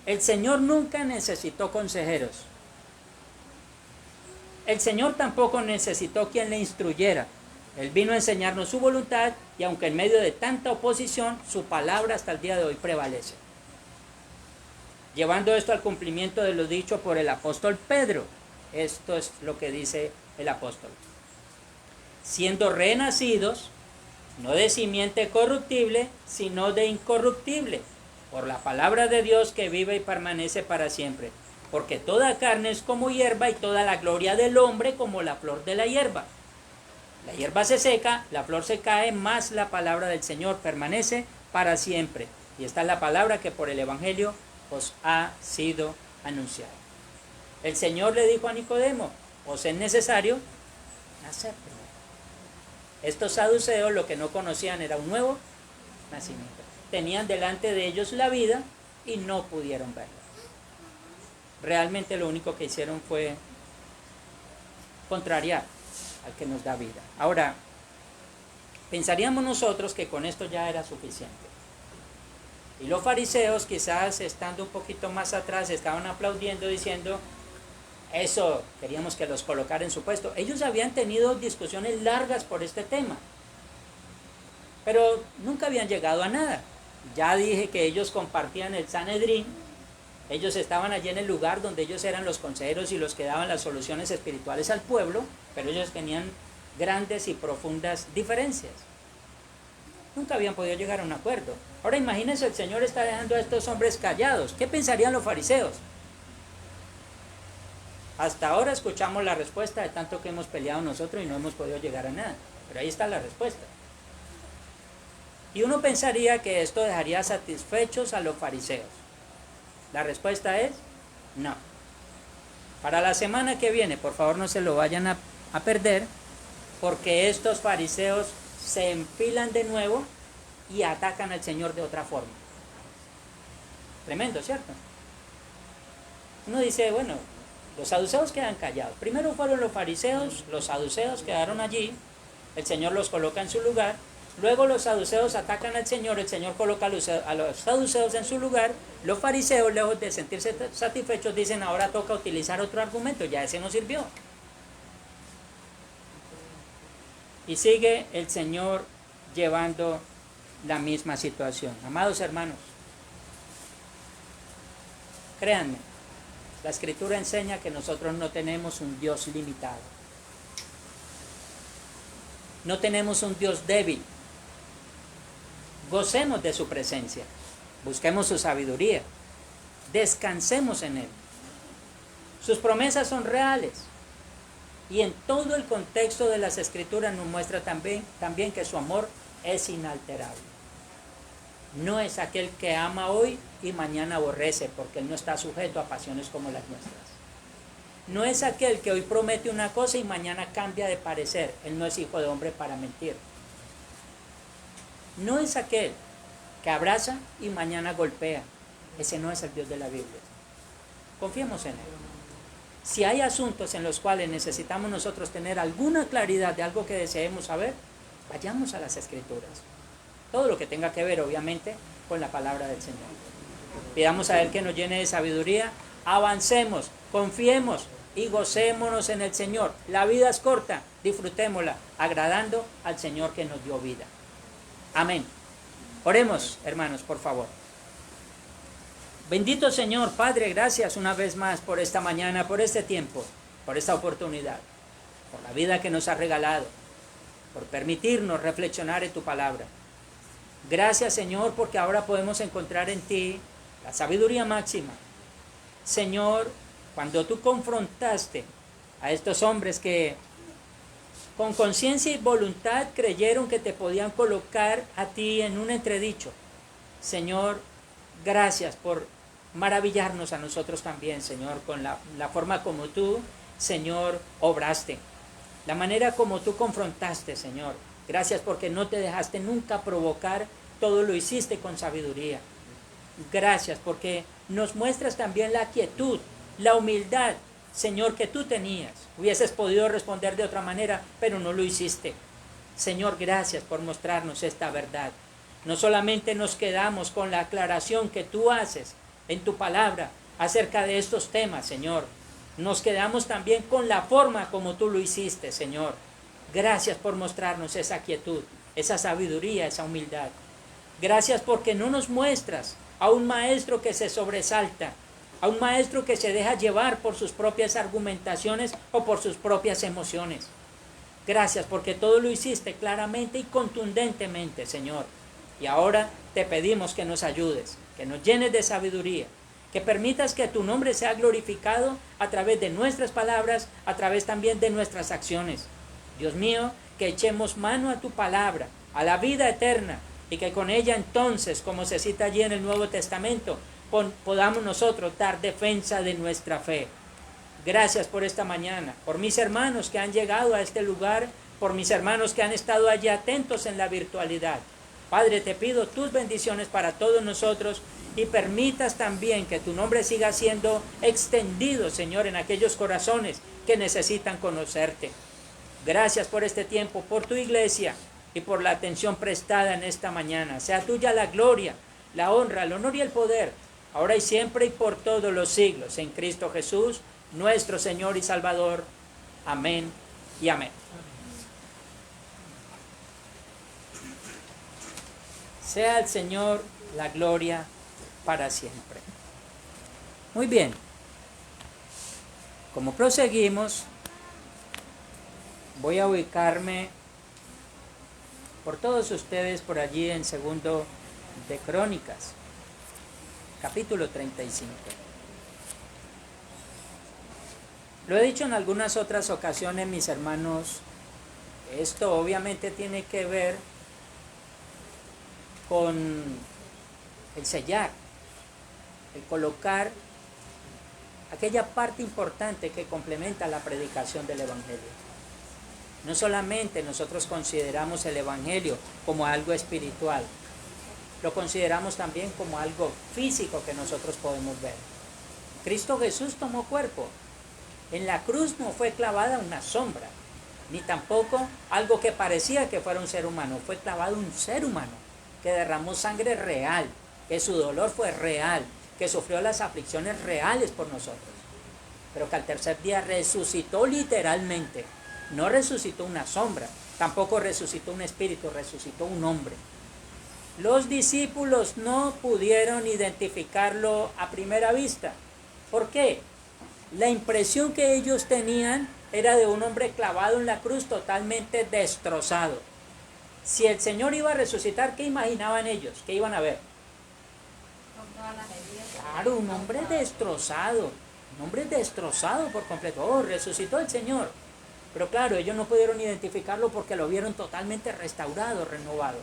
Speaker 3: El Señor nunca necesitó consejeros. El Señor tampoco necesitó quien le instruyera. Él vino a enseñarnos su voluntad y aunque en medio de tanta oposición, su palabra hasta el día de hoy prevalece. Llevando esto al cumplimiento de lo dicho por el apóstol Pedro. Esto es lo que dice el apóstol. Siendo renacidos, no de simiente corruptible, sino de incorruptible, por la palabra de Dios que vive y permanece para siempre. Porque toda carne es como hierba y toda la gloria del hombre como la flor de la hierba. La hierba se seca, la flor se cae, mas la palabra del Señor permanece para siempre. Y esta es la palabra que por el Evangelio os ha sido anunciada. El Señor le dijo a Nicodemo, os es necesario nacer primero. Estos saduceos lo que no conocían era un nuevo nacimiento. Tenían delante de ellos la vida y no pudieron verla. Realmente lo único que hicieron fue contrariar al que nos da vida. Ahora, pensaríamos nosotros que con esto ya era suficiente. Y los fariseos, quizás estando un poquito más atrás, estaban aplaudiendo diciendo, eso queríamos que los colocara en su puesto. Ellos habían tenido discusiones largas por este tema, pero nunca habían llegado a nada. Ya dije que ellos compartían el Sanedrín, ellos estaban allí en el lugar donde ellos eran los consejeros y los que daban las soluciones espirituales al pueblo, pero ellos tenían grandes y profundas diferencias. Nunca habían podido llegar a un acuerdo. Ahora imagínense, el Señor está dejando a estos hombres callados. ¿Qué pensarían los fariseos? Hasta ahora escuchamos la respuesta de tanto que hemos peleado nosotros y no hemos podido llegar a nada. Pero ahí está la respuesta. Y uno pensaría que esto dejaría satisfechos a los fariseos. La respuesta es no. Para la semana que viene, por favor no se lo vayan a perder, porque estos fariseos se enfilan de nuevo y atacan al Señor de otra forma. Tremendo, ¿cierto? Uno dice, bueno, los saduceos quedan callados. Primero fueron los fariseos, los saduceos quedaron allí, el Señor los coloca en su lugar. Luego los saduceos atacan al Señor, el Señor coloca a los saduceos en su lugar. Los fariseos, lejos de sentirse satisfechos, dicen, ahora toca utilizar otro argumento, ya ese no sirvió. Y sigue el Señor llevando la misma situación. Amados hermanos, créanme, la Escritura enseña que nosotros no tenemos un Dios limitado. No tenemos un Dios débil. Gocemos de su presencia. Busquemos su sabiduría. Descansemos en Él. Sus promesas son reales. Y en todo el contexto de las Escrituras nos muestra también que su amor es inalterable. No es aquel que ama hoy y mañana aborrece, porque Él no está sujeto a pasiones como las nuestras. No es aquel que hoy promete una cosa y mañana cambia de parecer. Él no es hijo de hombre para mentir. No es aquel que abraza y mañana golpea. Ese no es el Dios de la Biblia. Confiemos en Él. Si hay asuntos en los cuales necesitamos nosotros tener alguna claridad de algo que deseemos saber, vayamos a las Escrituras. Todo lo que tenga que ver, obviamente, con la palabra del Señor. Pidamos a Él que nos llene de sabiduría, avancemos, confiemos y gocémonos en el Señor. La vida es corta, disfrutémosla, agradando al Señor que nos dio vida. Amén. Oremos, hermanos, por favor. Bendito Señor, Padre, gracias una vez más por esta mañana, por este tiempo, por esta oportunidad, por la vida que nos ha regalado, por permitirnos reflexionar en tu palabra. Gracias, Señor, porque ahora podemos encontrar en ti la sabiduría máxima. Señor, cuando tú confrontaste a estos hombres que con conciencia y voluntad creyeron que te podían colocar a ti en un entredicho, Señor, gracias por maravillarnos a nosotros también, Señor, con la forma como tú, Señor, obraste, la manera como tú confrontaste, Señor. Gracias porque no te dejaste nunca provocar, todo lo hiciste con sabiduría. Gracias porque nos muestras también la quietud, la humildad, Señor, que tú tenías. Hubieses podido responder de otra manera, pero no lo hiciste. Señor, gracias por mostrarnos esta verdad. No solamente nos quedamos con la aclaración que tú haces en tu palabra acerca de estos temas, Señor. Nos quedamos también con la forma como tú lo hiciste, Señor. Gracias por mostrarnos esa quietud, esa sabiduría, esa humildad. Gracias porque no nos muestras a un maestro que se sobresalta, a un maestro que se deja llevar por sus propias argumentaciones o por sus propias emociones. Gracias porque todo lo hiciste claramente y contundentemente, Señor. Y ahora te pedimos que nos ayudes, que nos llenes de sabiduría, que permitas que tu nombre sea glorificado a través de nuestras palabras, a través también de nuestras acciones. Dios mío, que echemos mano a tu palabra, a la vida eterna, y que con ella entonces, como se cita allí en el Nuevo Testamento, podamos nosotros dar defensa de nuestra fe. Gracias por esta mañana, por mis hermanos que han llegado a este lugar, por mis hermanos que han estado allí atentos en la virtualidad. Padre, te pido tus bendiciones para todos nosotros y permitas también que tu nombre siga siendo extendido, Señor, en aquellos corazones que necesitan conocerte. Gracias por este tiempo, por tu iglesia y por la atención prestada en esta mañana. Sea tuya la gloria, la honra, el honor y el poder, ahora y siempre y por todos los siglos, en Cristo Jesús, nuestro Señor y Salvador. Amén y amén. Sea el Señor la gloria para siempre. Muy bien. Como proseguimos, voy a ubicarme por todos ustedes por allí en segundo de Crónicas, capítulo 35. Lo he dicho en algunas otras ocasiones, mis hermanos, esto obviamente tiene que ver con el sellar, el colocar aquella parte importante que complementa la predicación del Evangelio. No solamente nosotros consideramos el Evangelio como algo espiritual, lo consideramos también como algo físico que nosotros podemos ver. Cristo Jesús tomó cuerpo. En la cruz no fue clavada una sombra, ni tampoco algo que parecía que fuera un ser humano. Fue clavado un ser humano que derramó sangre real, que su dolor fue real, que sufrió las aflicciones reales por nosotros, pero que al tercer día resucitó literalmente. No resucitó una sombra, tampoco resucitó un espíritu, resucitó un hombre. Los discípulos no pudieron identificarlo a primera vista. ¿Por qué? La impresión que ellos tenían era de un hombre clavado en la cruz totalmente destrozado. Si el Señor iba a resucitar, ¿qué imaginaban ellos? ¿Qué iban a ver? Claro, un hombre destrozado por completo. Oh, resucitó el Señor. Pero claro, ellos no pudieron identificarlo porque lo vieron totalmente restaurado, renovado.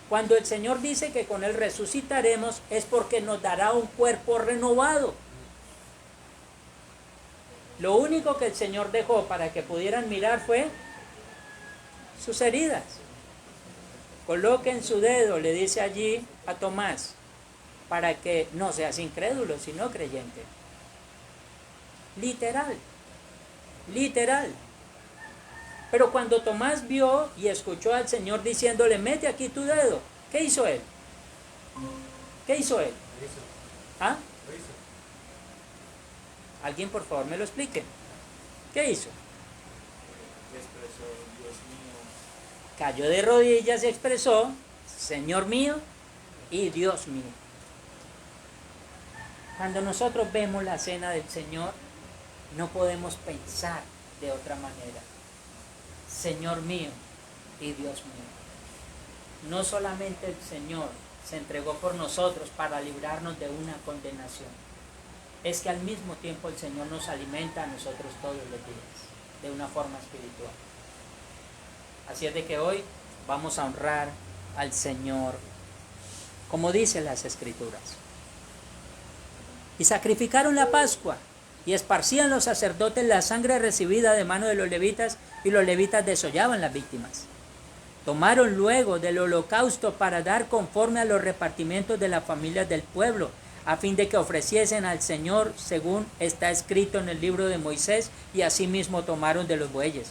Speaker 3: Cuando el Señor dice que con Él resucitaremos, es porque nos dará un cuerpo renovado. Lo único que el Señor dejó para que pudieran mirar fue sus heridas. Coloquen su dedo, le dice allí a Tomás, para que no seas incrédulo, sino creyente. Literal. Pero cuando Tomás vio y escuchó al Señor diciéndole, mete aquí tu dedo, ¿qué hizo él? ¿Ah? ¿Alguien por favor me lo explique? ¿Qué hizo?
Speaker 1: Expresó, Dios mío.
Speaker 3: Cayó de rodillas y expresó, Señor mío y Dios mío. Cuando nosotros vemos la cena del Señor, no podemos pensar de otra manera. Señor mío y Dios mío. No solamente el Señor se entregó por nosotros para librarnos de una condenación, es que al mismo tiempo el Señor nos alimenta a nosotros todos los días, de una forma espiritual. Así es de que hoy vamos a honrar al Señor, como dicen las Escrituras. Y sacrificaron la Pascua, y esparcían los sacerdotes la sangre recibida de mano de los levitas, y los levitas desollaban las víctimas. Tomaron luego del holocausto para dar conforme a los repartimientos de las familias del pueblo, a fin de que ofreciesen al Señor según está escrito en el libro de Moisés, y asimismo tomaron de los bueyes.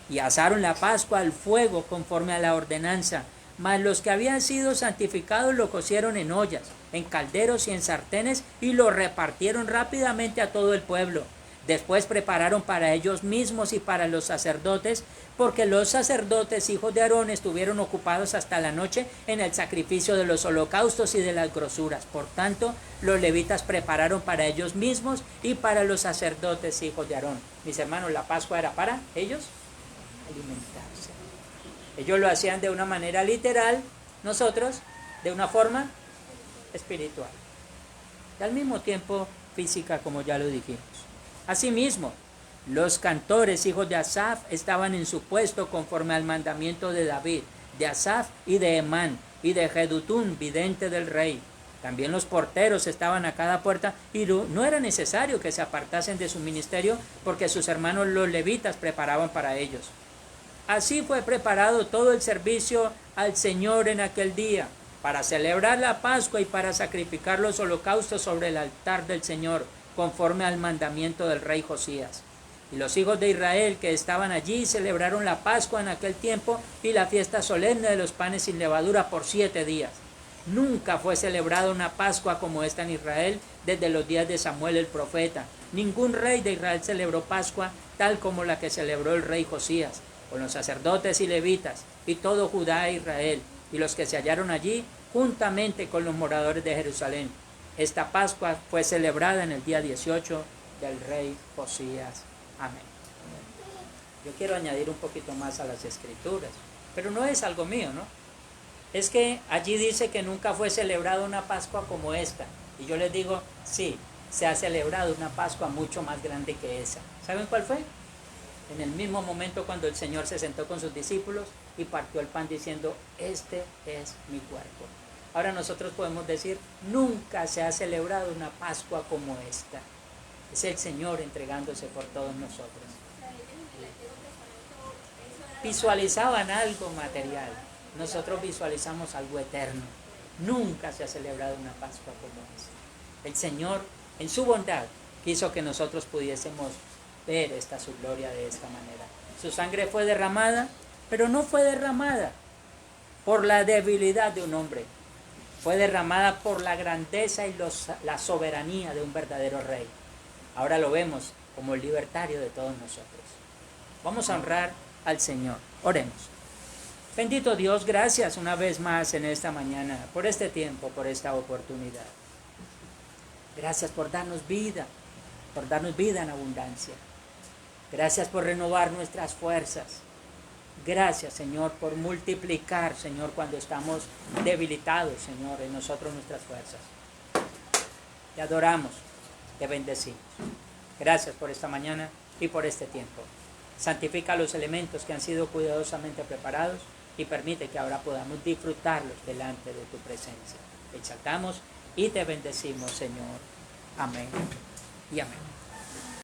Speaker 3: Y asaron la Pascua al fuego conforme a la ordenanza, mas los que habían sido santificados lo cocieron en ollas, en calderos y en sartenes, y lo repartieron rápidamente a todo el pueblo. Después prepararon para ellos mismos y para los sacerdotes, porque los sacerdotes, hijos de Aarón, estuvieron ocupados hasta la noche en el sacrificio de los holocaustos y de las grosuras. Por tanto, los levitas prepararon para ellos mismos y para los sacerdotes, hijos de Aarón. Mis hermanos, la Pascua era para ellos alimentarse. Ellos lo hacían de una manera literal, nosotros de una forma espiritual. Y al mismo tiempo física, como ya lo dijimos. Asimismo, los cantores, hijos de Asaf, estaban en su puesto conforme al mandamiento de David, de Asaf y de Emán, y de Jedutún, vidente del rey. También los porteros estaban a cada puerta, y no era necesario que se apartasen de su ministerio, porque sus hermanos los levitas preparaban para ellos. Así fue preparado todo el servicio al Señor en aquel día, para celebrar la Pascua y para sacrificar los holocaustos sobre el altar del Señor, conforme al mandamiento del rey Josías. Y los hijos de Israel que estaban allí celebraron la Pascua en aquel tiempo y la fiesta solemne de los panes sin levadura por 7 días. Nunca fue celebrada una Pascua como esta en Israel desde los días de Samuel el profeta. Ningún rey de Israel celebró Pascua tal como la que celebró el rey Josías, con los sacerdotes y levitas, y todo Judá e Israel, y los que se hallaron allí, juntamente con los moradores de Jerusalén. Esta Pascua fue celebrada en el día 18 del rey Josías. Amén. Yo quiero añadir un poquito más a las escrituras, pero no es algo mío, ¿no? Es que allí dice que nunca fue celebrada una Pascua como esta. Y yo les digo, sí, se ha celebrado una Pascua mucho más grande que esa. ¿Saben cuál fue? En el mismo momento cuando el Señor se sentó con sus discípulos y partió el pan diciendo, este es mi cuerpo. Ahora nosotros podemos decir, nunca se ha celebrado una Pascua como esta. Es el Señor entregándose por todos nosotros. Visualizaban algo material. Nosotros visualizamos algo eterno. Nunca se ha celebrado una Pascua como esta. El Señor, en su bondad, quiso que nosotros pudiésemos ver su gloria de esta manera. Su sangre fue derramada, pero no fue derramada por la debilidad de un hombre. Fue derramada por la grandeza y la soberanía de un verdadero rey. Ahora lo vemos como el libertario de todos nosotros. Vamos a honrar al Señor. Oremos. Bendito Dios, gracias una vez más en esta mañana, por este tiempo, por esta oportunidad. Gracias por darnos vida en abundancia. Gracias por renovar nuestras fuerzas. Gracias, Señor, por multiplicar, Señor, cuando estamos debilitados, Señor, en nosotros nuestras fuerzas. Te adoramos, te bendecimos. Gracias por esta mañana y por este tiempo. Santifica los elementos que han sido cuidadosamente preparados y permite que ahora podamos disfrutarlos delante de tu presencia. Te exaltamos y te bendecimos, Señor. Amén y amén.